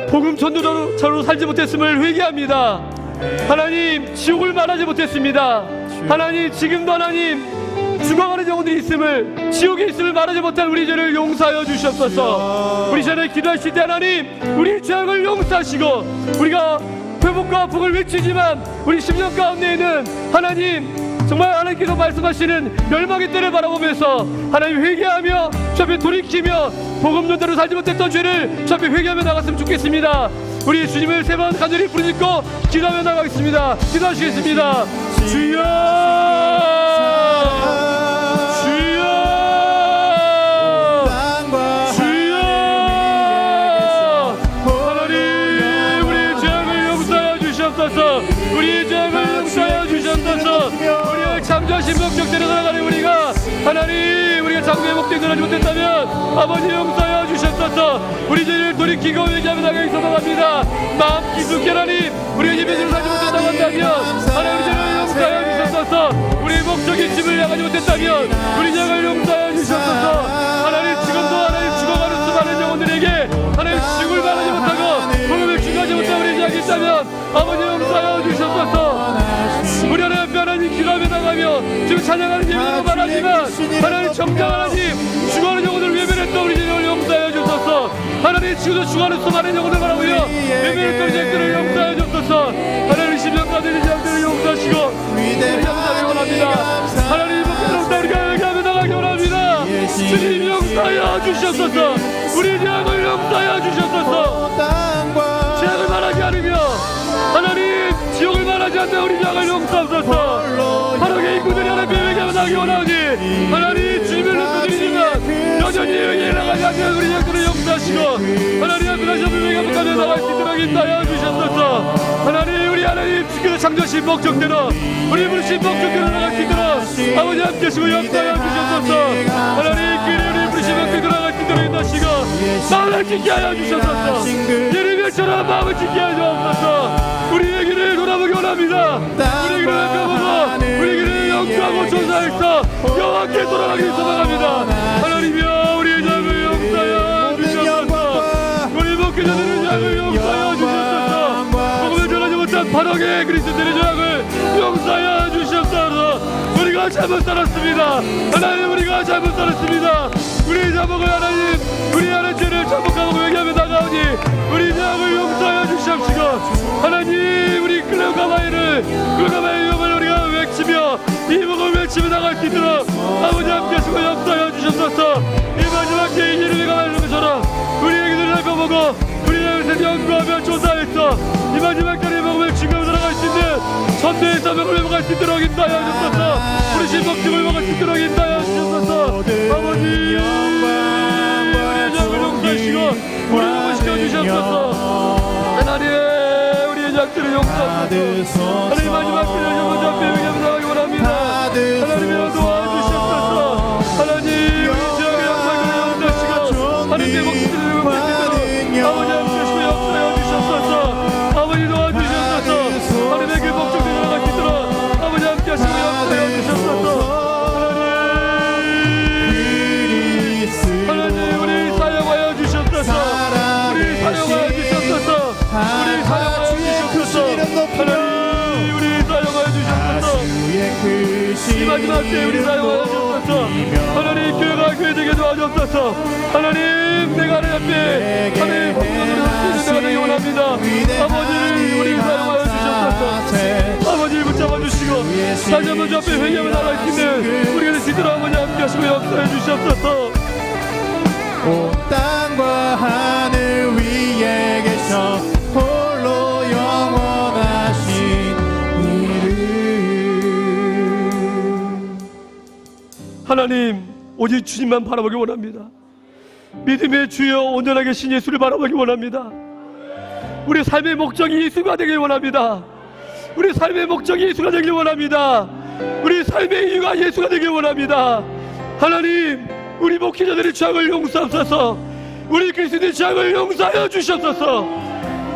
복음 전도자로 살지 못했음을 회개합니다. 하나님, 지옥을 말하지 못했습니다. 하나님, 지금도 하나님 죽어가는 영혼들이 있음을, 지옥에 있음을 말하지 못한 우리 죄를 용서하여 주시옵소서. 우리 전에 기도하실 때 하나님, 우리 죄악을 용서하시고, 우리가 회복과 복을 외치지만 우리 심령 가운데에는 하나님, 정말 하나님께서 말씀하시는 멸망의 때를 바라보면서 하나님 회개하며 주 앞에 돌이키며 복음 전도로 살지 못했던 죄를 주 앞에 회개하며 나갔으면 좋겠습니다. 우리 주님을 세 번 간절히 부르짖고 기도하며 나가겠습니다. 기도하시겠습니다. 주여, 주여, 주여. 하나님, 우리의 죄악을 용서하여 주시옵소서. 우리의 죄악을 용서하여 주시옵소서. 창조하신 목적대로 살아가는 우리가, 하나님, 우리가 창조의 목적대로 하지 못했다면 아버지 용서하여 주셨소서. 우리 죄를 돌이키고 회개하며 나가기 소망합니다. 마음 깊숙이 하나님, 우리가 예배대로 살지 못했다고 한다면 하나님, 우리 죄를 용서하여 주셨소서. 우리의 목적의 집을 향하지 못했다면 우리 죄를 용서하여 주셨소서. 하나님, 지금도 하나님 죽어가는 수많은 영혼들에게 하나님 지옥을 말하지 못하고 복음을 증거하지 못한 우리 죄가 있다면 아버지 용서하여 주셨소서. 우리 하나님 기도하며 나가며 지금 찬양하는 예배로 말하지만 하나님, 정작 하나님 죽어가는 영혼을 외면했던 우리 죄를 용서하여 주소서. 하나님, 지금도 죽어가는 수많은 영혼을 바라보며 외면했던 죄들을 용서하여 주소서. 하나님, 심령가들의 죄들을 용서하시고 회개하며 원합니다. 하나님, 목표로 우리가 회개하며 나가기 원합니다. 주님 용서하여 주시옵소서. 우리 죄악을 용서하여 주시옵소서. 죄악을 말하지 않으며 하나님, 지옥을 말하지 않는 우리 죄악을 용서하옵소서. 하나님의 인구들이 하나님 회개하며 나가기 원하오니 하나님, 주님을 높여드리지만 여전히 회개에 나가지 않는 우리 죄악들을 용서하시고 하나님 앞에 다시 한번 회개하며 나갈 수 있도록 인도하여 주셨소서. 하나님, 우리 하나님 주께서 창조하신 목적대로, 우리 부르신 목적대로 나갈 수 있도록 아버지 함께 하시고 용서하여 주셨소서. 하나님, 그리 우리 부르신 목적대로 나갈 수 있도록 인도하시고 마음을 지키게 하여 주셨소서. 예레미야처럼 마음을 지키게 하여 주옵소서. 우리의 길을 돌아보기 원합니다. 우리의 길을 펴보고 우리의 길을 영주하고 조사해서 여호와께 돌아가기 소망합니다. 하나님이여, 우리의 죄를 용서하여 주시옵소서. 우리 목회자들의 죄를 용서하여 주시옵소서. 복음을 전하지 못한 8억의 그리스도들의 죄악을 용서하여 주시옵소서. 우리가 잘못 살았습니다. 하나님, 우리가 잘못 살았습니다. 우리의 자복을 하나님, 우리 하나님 죄를 자복하고 회개하며 나가오니 우리 죄악을 용서하여 주시옵시고 하나님, 우리 글가마이를 위험을 우리가 외치며 이 복음을 외치며 나갈 수 있도록 아버지 함께 하시고 용서하여 주셨소서. 이 마지막 때의 이름이 가는 것처럼 우리의 길을 살펴보고 우리의 새 연구하며 조사했어 이 마지막 때의 복음을 증거하며 나갈 수 있는 선대의 사명을 먹을 수 있도록 인도하여 주셨소서. 우리 신복증을 먹을 수 있도록 인도하여 주셨소서. 아버지, 우리의 죄를 용서하시고 우리를 회복시켜 주셨소서. 하나님, 우리의 죄악들을 용서하소서. 하나님, 마지막 때를 영원히 앞에 회개하며 나가기 원합니다. 하나님이여, 도와주시옵소서. 하나님, 우리 죄악의 영광을 용서하시고 하나님의 목숨을 회복시키도록 아버지 함께 하시고 역사하여 주셨소서. 아버지, 도와주시옵소서. 하나님의 그 목적대로 나갈 수 있도록 아버지 함께 하시고 역사하여 주셨소서. 하나님, 우리 사용하여 주셨소서. 우리 사용하여 주셨소서. 우리 사용하여 주셨소서. 하나님, 우리 사용하여 주셨소서. 이 마지막 때에 우리 사용하여 주셨소서. 하나님, 교회가 교회되게 도와주옵소서. 하나님, 내가 하나님 앞에 하나님 복음을 할수 있는 내가 되기 원합니다. 아버지, 우리 사용하여 주셨소서. 다시 한번 주 앞에 회개하며 나갈 수 있는 우리가 될 수 있도록 아버지 함께 하시고 역사해 주시옵소서. 온 땅과 하늘 위에 계셔 홀로 영원하신 이름. 하나님, 오직 주님만 바라보기 원합니다. 믿음의 주여 온전하게 신 예수를 바라보기 원합니다. 우리 삶의 목적이 예수가 되길 원합니다. 우리 삶의 목적이 예수가 되길 원합니다. 우리 삶의 이유가 예수가 되길 원합니다. 하나님, 우리 목회자들의 죄악을 용서하소서. 우리 그리스도의 죄악을 용서하여 주시옵소서.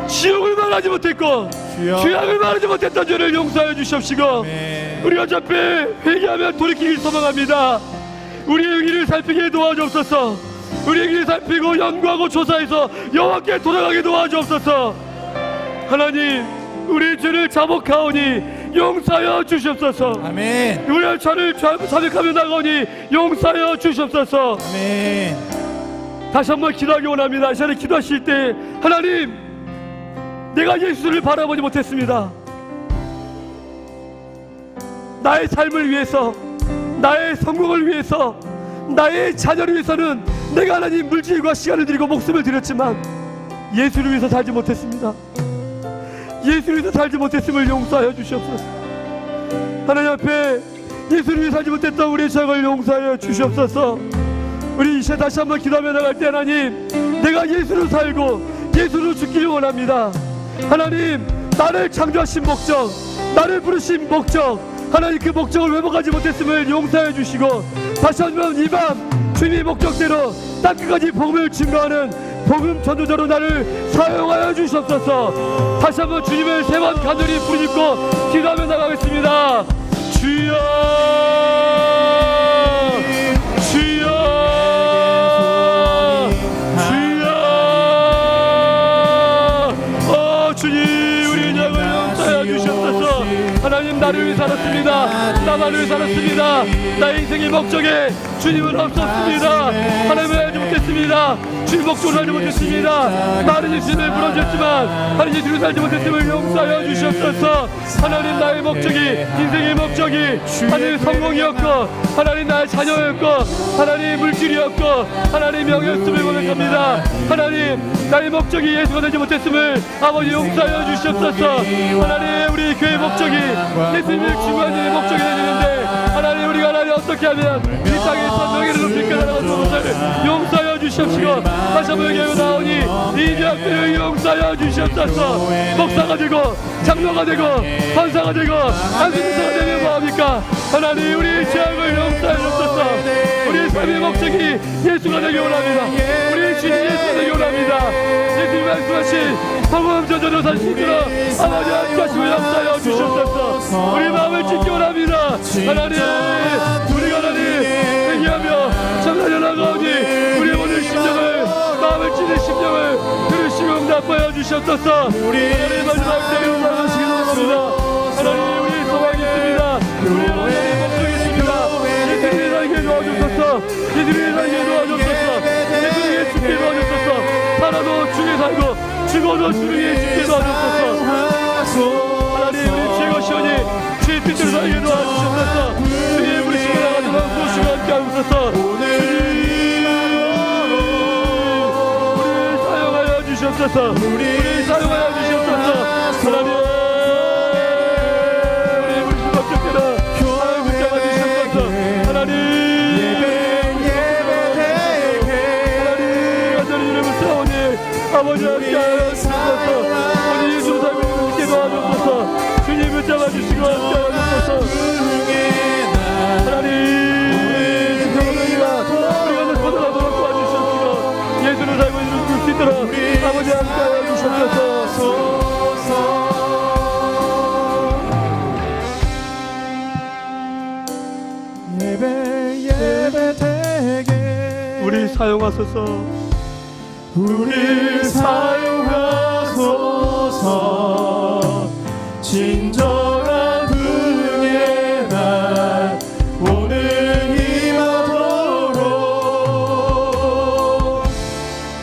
지옥을 말하지 못했고 죄악을 말하지 못했던 죄를 용서하여 주시옵시고 우리가 주 앞에 회개하며 돌이키길 소망합니다. 우리의 의를 살피게 도와주옵소서. 우리의 길을 살피고 연구하고 조사해서 여호와께 돌아가게 도와주옵소서. 하나님, 우리의 죄를 자복하오니 용서하여 주시옵소서. 아멘. 우리의 죄를 자백하며 나가오니 용서하여 주시옵소서. 아멘. 다시 한번 기도하기 원합니다. 이 시간에 기도하실 때 하나님, 내가 예수를 바라보지 못했습니다. 나의 삶을 위해서, 나의 성공을 위해서, 나의 자녀를 위해서는 내가 하나님 물질과 시간을 드리고 목숨을 드렸지만 예수를 위해서 살지 못했습니다. 예수를 위해서 살지 못했음을 용서하여 주시옵소서. 하나님 앞에 예수를 위해 살지 못했던 우리의 죄악을 용서하여 주시옵소서. 우리 이제 다시 한번 기도하며 나갈 때 하나님, 내가 예수로 살고 예수로 죽기를 원합니다. 하나님, 나를 창조하신 목적, 나를 부르신 목적, 하나님 그 목적을 회복하지 못했음을 용서해 주시고 다시 한번 이 밤 주님의 목적대로 땅끝까지 복음을 증거하는 복음 전도자로 나를 사용하여 주시옵소서. 다시 한번 주님을 세 번 간절히 부르짖고 기도하며 나가겠습니다. 주여, 주여, 주여. 주님, 우리 죄악을 용서하여 주시옵소서. 하나님, 나를 위해 살았습니다. 나만을 위해 살았습니다. 나의 인생의 목적에 주님은 없었습니다. 하나님을 알지 못했습니다. 주님 목적을 알지 못했습니다. 많은 예수님을 부러졌지만 하나님 예수를 살지 못했음을 용서하여 주시옵소서. 하나님, 나의 목적이, 인생의 목적이 하나님 성공이었고, 하나님 나의 자녀였고, 하나님 물질이었고, 하나님 명예였음을 고백합니다. 하나님, 나의 목적이 예수가 되지 못했음을 아버지 용서하여 주시옵소서. 하나님, 우리 교회 목적이 예수님을 증거하는 일의 목적이 되는데 하나님, 우리가 하나님 어떻게 하면 이 땅에서 명예를 높이게 나가는 것을 용서하여 주시옵시고 다시 한번 여기 나오니 이 죄악들을 용서하여 주시옵소서. 목사가 되고 장로가 되고 권사가 되고 안수사가 되면 뭐합니까? 하나님, 우리 죄악을 용서하여 주옵소서. 우리 삶의 목적이 예수가 되기 원합니다. 우리 주님 예수가 되기 원합니다. 예수님 말씀하신 복음 전도로 살 수 있도록 아버지 함께 하시고 역사하여 주시옵소서. 우리 마음을 짓기 원합니다. 하나님, 우리가 하나님 회개하며 참사려 나가오니 우리의 모든 심령을, 마음을 찢는 심령을 들으시고 응답하여 주시옵소서. 하나님, 마지막 때에 응답하시기 원합니다. 하나님, 우리 소망이 있습니다. 우리 하나님의 목적이 있습니다. 예수님의 살게 도와주소서. 예수님의 살게 도와주소서. 예수님의 죽게 도와주소서. 살아도 주게 살고 죽어도 주님의 죽게 도와주소서. 하나님, 우리 죄가 시오니 주의 뜻대로 살게 도와주시옵소서. 주님의 부르심을 나가도록 도우시고 함께 하옵소서. 우리를 사용하여 주시옵소서. 우리를 사용하여 주시옵소서. 하나님, 우리 부르심 목적대로 하나님 붙잡아 주시옵소서. 하나님, 간절히 이름을 싸우니 아버지 함께 하여 주시옵소서. 우리 예수 삶을 붙게 도와주옵소서. 주님 붙잡아 주시고 함께 하여 주옵소서. 하나님, 우리가 거듭나도록 도와주시옵시고 예수를 살고 이룰 수 있도록 아버지 함께 하여 주시옵소서. 예배 되게 우리 사용하소서. 우리 사용하소서. 진정한 부흥의 날 오늘 임하도록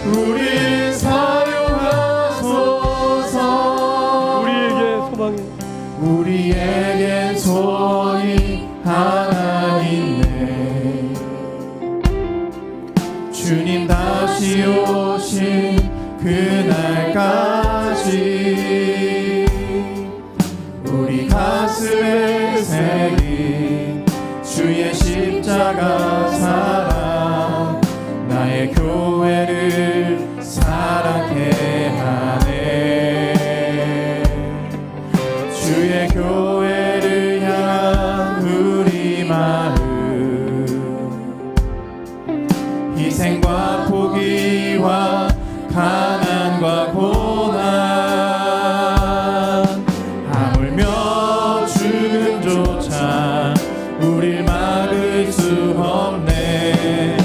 우리 사용하소서. 우리에게 소망이, 우리에게 소망 때까지 우리 가슴에 새긴 주의 십자가 사랑 나의 교회를 사랑해 하네. 주의 교회를 향한 우리 마음 희생과 포기와 가난과 고난 하물며 죽음조차 우릴 막을 수 없네.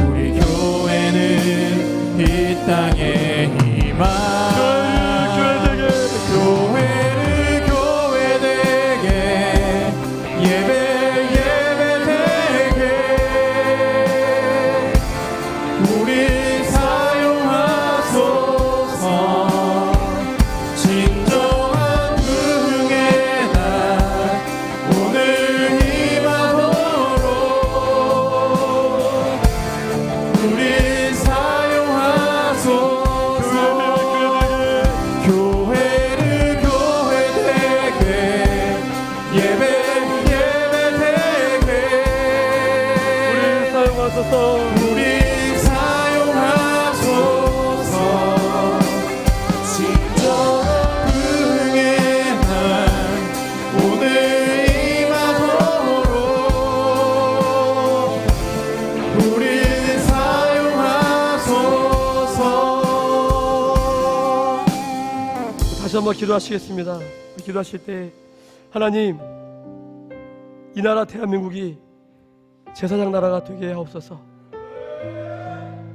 우리 교회는 이 땅에 희망 교회를 교회 되게 예배 되게 우리 사용하소서. 진정한 부흥의 날 오늘 임하도록 우리 사용하소서. 교회를 교회 되게 예배 되게 우리 사용하소서. 우리 사용하소서. 진정한 부흥의 날 오늘 임하도록 우리 사용하소서. 다시 한번 기도하시겠습니다. 기도하실 때 하나님, 이 나라 대한민국이 제사장 나라가 되게 하옵소서.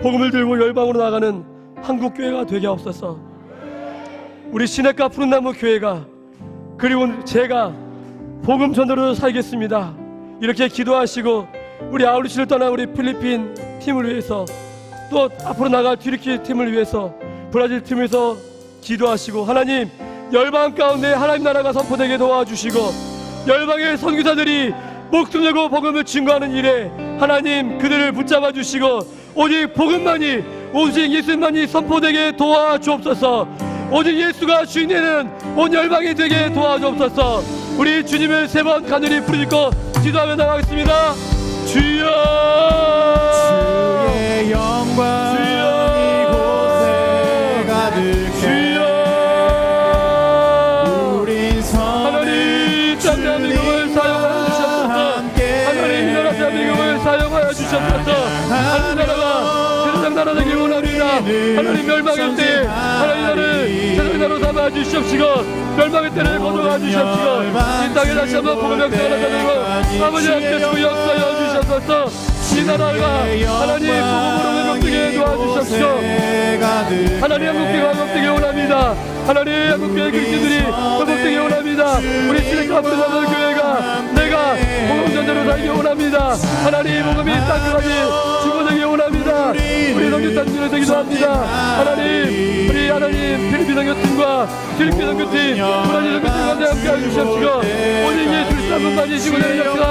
복음을 들고 열방으로 나가는 한국교회가 되게 하옵소서. 우리 시냇가 푸른나무 교회가, 그리고 제가 복음 전도로 살겠습니다. 이렇게 기도하시고 우리 아울리치를 떠난 우리 필리핀 팀을 위해서, 또 앞으로 나갈 튀르키 팀을 위해서, 브라질 팀을 위해서 기도하시고, 하나님 열방 가운데 하나님 나라가 선포되게 도와주시고, 열방의 선교사들이 목숨 걸고 복음을 증거하는 일에 하나님 그들을 붙잡아 주시고, 오직 복음만이, 오직 예수만이 선포되게 도와주옵소서. 오직 예수가 주인되는 온 열방이 되게 도와주옵소서. 우리 주님을 세 번 간절히 부르짖고 기도하며 나가겠습니다. 주여, 주의 영광 이곳에 가득해. 주여, 우린 하나님 참 대한민국을 사용하여 주셨소서. 하나님 이 나라 대한민국을 사용하여 주셨소서. 하나님 나라가 세상 나라 되길 원합니다. 하나님 멸망의 때 하나님 나라를 세상 나라로 삼아 주시옵시고, 멸망의 때를 거둬가 주시옵시고, 이 땅에 다시 한번 복음의 역사가 나타나고 아버지 함께하시고 역사하여 주셨소서. 이 나라가 하나님 복음으로 회복되게 도와주셨소. 하나님 한국교회가 회복되게 원합니다. 하나님 한국교회 그리스도들이 회복되게 원합니다. 우리 시댁과 부르는 교회가 내가 복음 전도로 살기 원합니다. 하나님 복음이 땅까지 증거되기 원합니다. 우리 성교 단지를 되기도 합니다. 하나님, 우리 하나님 필리핀 선교팀과 필리핀 선교팀, 브라질 선교팀과 함께 해주시옵시고, 오직 예수 그리스도 한 분만 이시고 되는 역사가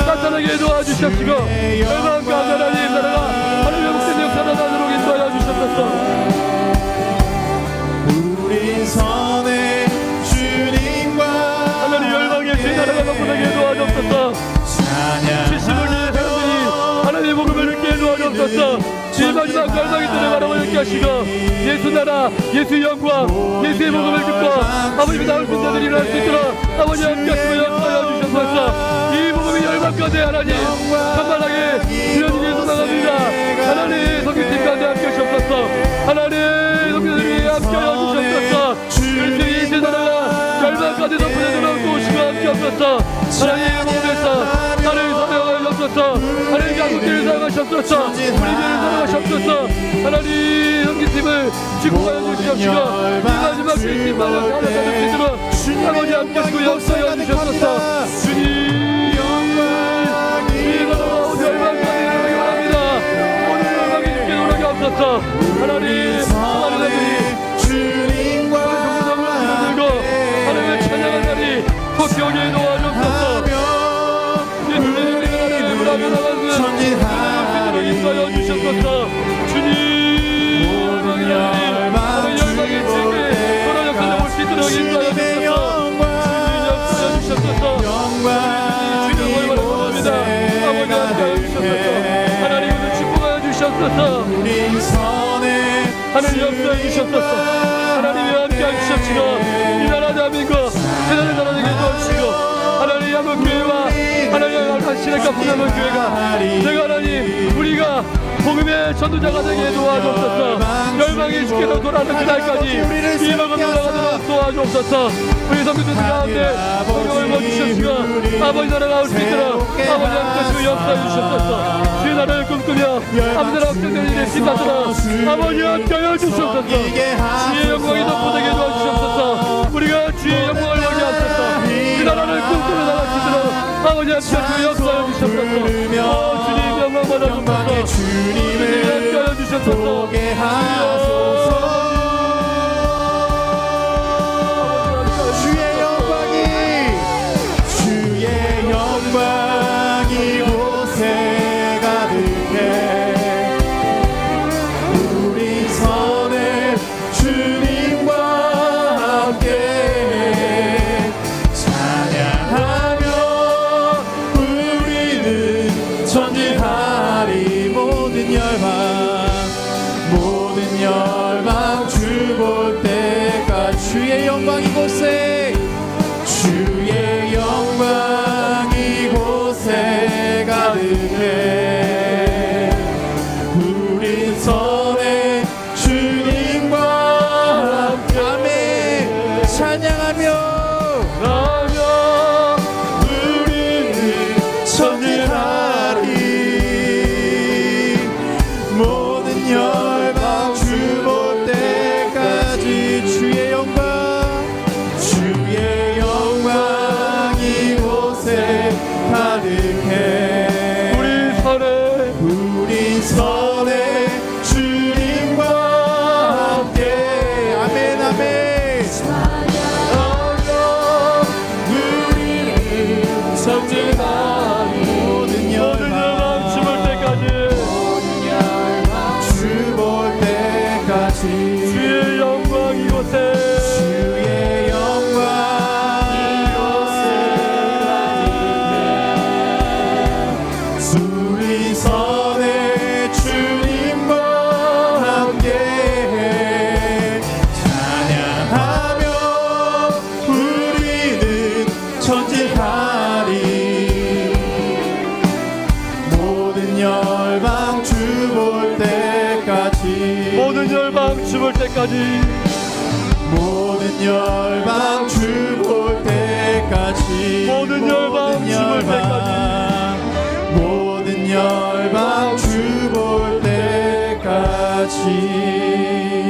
나타나게 도와주시옵시고, 열방 가운데 하나님 나라가 하나님 회복된 역사가 나타나도록 인도하여 주시옵소서. 우린 선의 주님과 하나님 열방의 제 나라가 선포되게 도와주옵소서. 70을 위해 사람들이 하나님의 복음을 듣게 도와주옵소서. 이 마지막 열방의 때를 바라보게 하게 하시고, 예수 나라, 예수의 영광, 예수의 복음을 듣고 아버지의 나올 분자들이 일어날 수 있도록 아버지 함께 하시고 역사하여 주셔서 이 복음이 열방 가운데 하나님 천만하게 지어지게 소망합니다. 하나님 성교팀 가운데 함께 하시옵소서. 하나님 성교들이 함께 하여 주셨소서. 그리스도 예수의 나라가 열방 가운데 선포되도록 도우시고 함께 하옵소서. 하나님 복음에서 나를 사랑하여 주옵소서. 하나님 한국교회를 사랑하시옵소서. 우리 교회를 사랑하시옵소서. 하나님 성교팀을 지고가여 주시옵시고, 이 마지막 주님과 하나님 수 있도록 아버지 함께 하시고 역사하여 주셨소서. 주님 이 나라가 오늘 열방까지 일어나기 원합니다. 오늘 열방이 주께 일어나게 하옵소서. 하나님 하나님들이 주님과 정부담을 들고 하나님을 찬양한 날이 곧 오게 도와주옵소서. 예수님의 나라를 우라며 나가는 전진하리라 인도하여 주셨소서. 주님 열방이 열방이 열방이 주시옵소서. 우리 선에 하나님 역사해 주시옵소서. 하나님이 함께해 주시옵시고 이 나라 대한민국 세상의 나라 되게 도와주시고 하나님 한국교회와 하나님 시내가 부담한 교회가 내가 하나님 우리가 복음의 전도자가 되게 도와주옵소서. 열방이 주께서 돌아오는 그날까지 이 복음을 나가도록 도와주옵소서. 우리 성도들 가운데 성령을 부어주시옵시고 아버지 나라가 올 수 있도록 아버지 함께하시고 역사해 주시옵소서. 주의 나라를 꿈꾸며 아버지 나라 확장되는 일에 힘받도록 아버지 함께하여 주시옵소서. 주의 영광이 덮어되게 도와주시옵소서. 우리가 주의 영광을 보게 하옵소서. 그 나라를 꿈꾸며 나갈 수 있도록 아버지 함께하시고 역사해 주시옵소서. 주님 영광 받아주옵소서. 주님을 함께하여 주시옵소서. 보게 하소서. 주의 영광 이곳에 주의 영광 이곳에 가득해 우리 선에 주님과 함께 찬양하며 우리는 전진하리 모든 열방 주 볼 때까지 주의 영광 가득해 우리 선에 주님과 함께 아멘 아멘 우리는 성진하리 모든 열방 주 볼 때까지 주의 영광 이곳에 주의 영광 우리 선에 주님과 함께 찬양하며 우리는 전진하리 모든 열방 주 볼 때까지 모든 열방 주 볼 때까지 모든 열방 주 볼 때까지 모든 열방 주 볼 때까지 열방 주 볼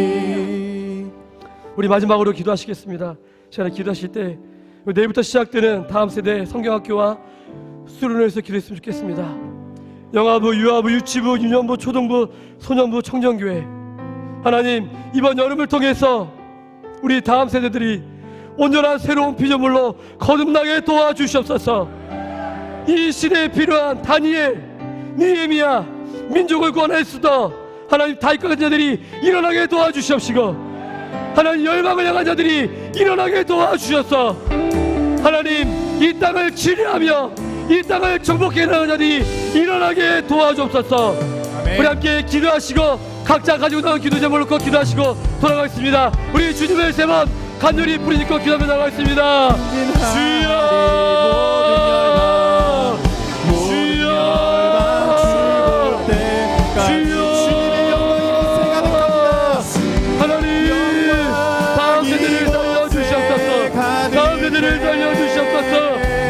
때까지. 우리 마지막으로 기도하시겠습니다. 시간에 기도하실 때 내일부터 시작되는 다음 세대 성경학교와 수련회에서 기도했으면 좋겠습니다. 영아부, 유아부, 유치부, 유년부, 초등부, 소년부, 청년교회 하나님 이번 여름을 통해서 우리 다음 세대들이 온전한 새로운 피조물로 거듭나게 도와주시옵소서. 이 시대에 필요한 다니엘, 느헤미야, 민족을 구원할 수도 하나님 다윗과 같은 자들이 일어나게 도와주시옵시고 하나님 열방을 향한 자들이 일어나게 도와주셔서 하나님 이 땅을 치료하며 이 땅을 정복해 나가는 자들이 일어나게 도와주옵소서. 우리 함께 기도하시고 각자 가지고 나온 기도 제목을 놓고 기도하시고 돌아가겠습니다. 우리 주님을 세 번 간절히 부르짖고 기도하며 나가겠습니다. 주여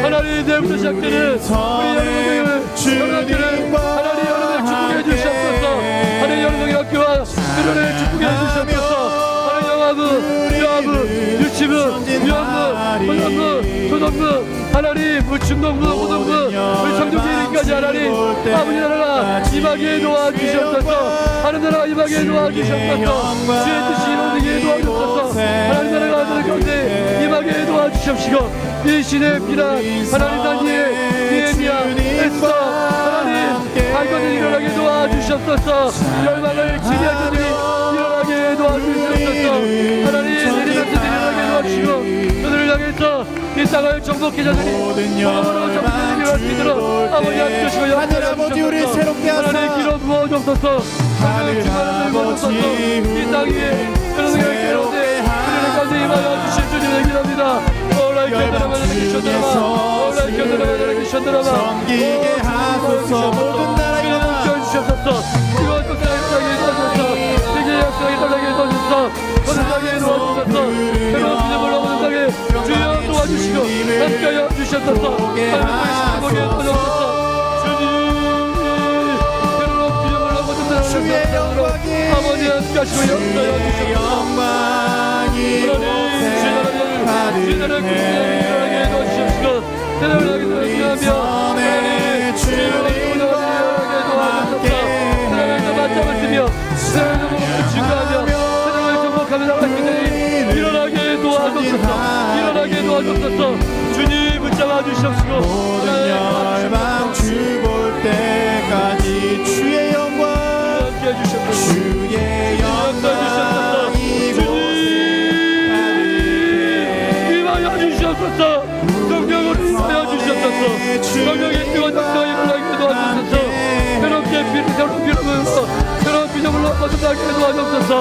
하나님 내일부터 시작되는 우리 여러분들 하나님 여러분을 축복해 주시옵소서. 하나님 여러분의 학교와 수련회를 축복해 주시옵소서. 하나님 영아부, 유아부, 유치부, 유학부, 소년부, 초등부 하나님 우리 중동부, 고등부 우리 청중들까지 하나님 아버지 나라가 임하게 도와주시옵소서. 하나님 나라가 임하게 도와주시옵소서. 주의 뜻이 이루어지게 도와주옵소서. 하나님 나라가 하늘 가운데 임하게 도와주시옵시고 이 시대의 비난 하나님 다니엘, 느헤미야, 에스더 하나님 발견을 일어나게 도와주시옵소서. 열방을 지휘할 자들이 일어나게 도와주시옵소서. 하나님 내리면서 일어나게 도와주시고 저들을 향해서 이 땅을 정복해 자들이 모든 영원으로 정복되게 할 수 있도록 아버지 하나님께서 하늘 아버지 우리 새롭게 하사 하나님 기름 부어주옵소서. 하늘 아버지 이 땅 위에 그런 게 가운데 그들의 가운데 임하여 주실 주님을 기도합니다. 섬기게 하소서. 모든 나라 일어나 주셨소서. 이것 땅에 떠주소서. 세계의 역사에 떠나게 떠주소서. 모든 땅에 도와주소서. 새로운 기념을 모든 땅에 주여 도와주시고 함께하여 주셨소서. 하나님의 신복에 떠주소서. 주님 새로운 기념을 모든 땅에 주의 영광이 아버지 함께하시고 역사하여 주셨소서. 영광이 주님을 일어나게 도와주시옵시고 하나님 주님을 주님과 함께 하나님과 맞잡을 쓰며 하나님과 증거하며 하나님을 정복하며 나갈 수 있는 일어나게 도와주옵소서. 일어나게 도와주옵소서. 주님 붙잡아 주시옵시고 모든 열방 주볼 때까지 주의 영광 함께 해주시옵소서. 주의 영광 임하여 주시옵소서. 성령으로 임하여 주시옵소서. 성령의 뜨거운 역사가 일어나게 도와주옵소서. 새로운 기름으로 새로운 기념으로 거듭나게 도와주옵소서.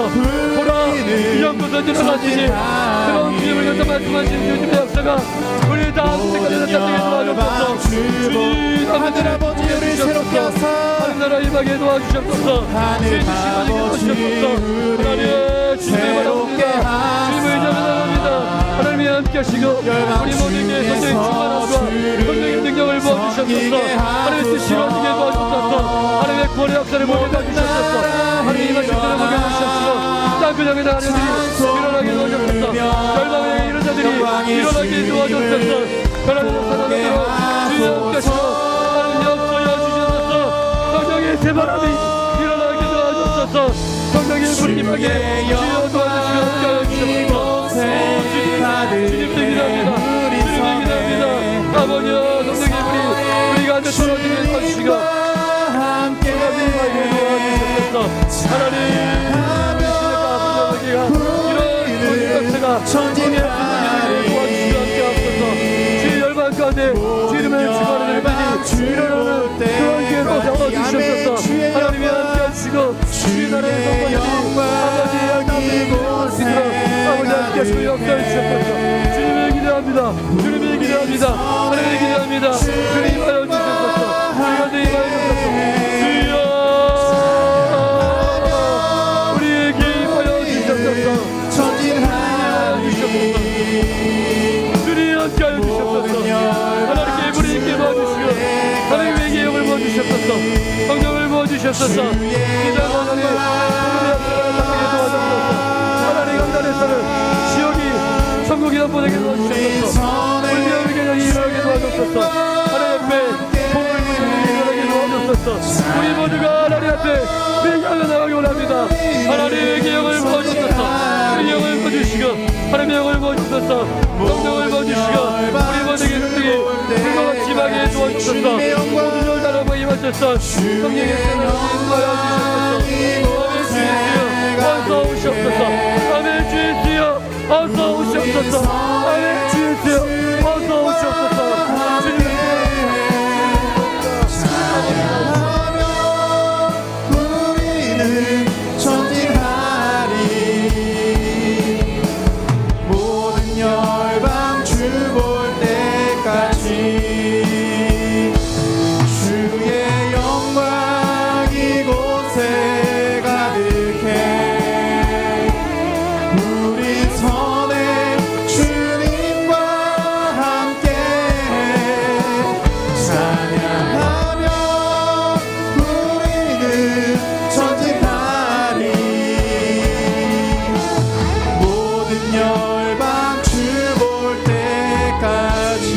보라 기념부터 일어나시니 새로운 기념을 갖다 말씀하시는 주님의 역사가 우리 다음 때까지 나타나게 도와주옵소서. 주님 하늘 아버지 우리 새롭게 하사 하늘나라 임하게 도와주시옵소서. 하늘 아버지 하나님 주님의 바랍니다. 주님의 의지합니다. 하나님이 함께 하시고 우리 모두에게 성령의 충만함과 성령의 능력을 부어주셨소서. 하나님의 뜻이 이루어지게 도와주셨소서. 하나님의 구원의 역사를 모두 다 주셨소서. 하나님의 말씀대로 먹여주셨시고 땅 그정의 나라들이 일어나게 도와주셨소서. 열방에 이런 자들이 일어나게 도와주셨소서. 하나님의 사랑으로 주여 함께 하시고 하나님 역사여 주셨소서. 성령의 새바람이 일어나게 도와주셨소서. 성령의 불이 임하게 주여 도와주시고 함께 하여 주셨소서. 주님 기도합니다. 주님 기도합니다. 아버지여 성령의 불이 우리가 앉아 떨어지게 해주시고 함께 도와주셨소서. 하나님 우리 이런 역사가 천지를 도와주시고 함께 하옵소서. 주의 열방 가운데 주님을 축원하는 일들이 일어나는 그런 기회로 잡아주시옵소서. 하나님이 함께 하시고 주의 나라의 성공들이 아버지 아버지 함께 하시고 역사해 주셨소서. 주님을 기대합니다. 주님을 기대합니다. 하나님을 기대합니다. 주님 임하여 주셨소서. 주님한테 임하여 주셨소서. 주여 우리에게 임하여 주셨소서. 전진하여 주셨소서. 주님 함께 하여 주셨소서. 하나님께 불이 있게 모아주시고 하나님에게 영을 부어주셨소서. 성령을 부어주셨소서. 이제 하나님 하나님 강단에서는 지옥이 천국이 넘보내게 도와주셨소서. 우리에게 일어나게 도와주셨소서. 하나님 앞에 복을 부리게 일어나게 도와주셨소서. 우리 모두가 하나님 앞에 회개하며 나가기 원합니다. 하나님에게 영을 부어주셨소서. 우리 영을 부어주시고 하나님의 영을 부어주셨소서. 성령을 부어주시고 우리 모두에게 능력이 불과 지방에 도와주셨소서. 모든 열 나라고 임하셨소. 성령의 은혜를 인도하여 주셨소서. 어서 오시옵소서. 아멘. 주의 주여 어서 오시옵소서. 아멘. 주의 주여 어서 오시옵소서. 주님 우리는 전진하리. 모든 열방 주볼 때까지 주의 영광 이곳에 가득해. 우리 선에 주님과 함께 찬양하며 우리는 전진하리. 모든 열방 주볼 때까지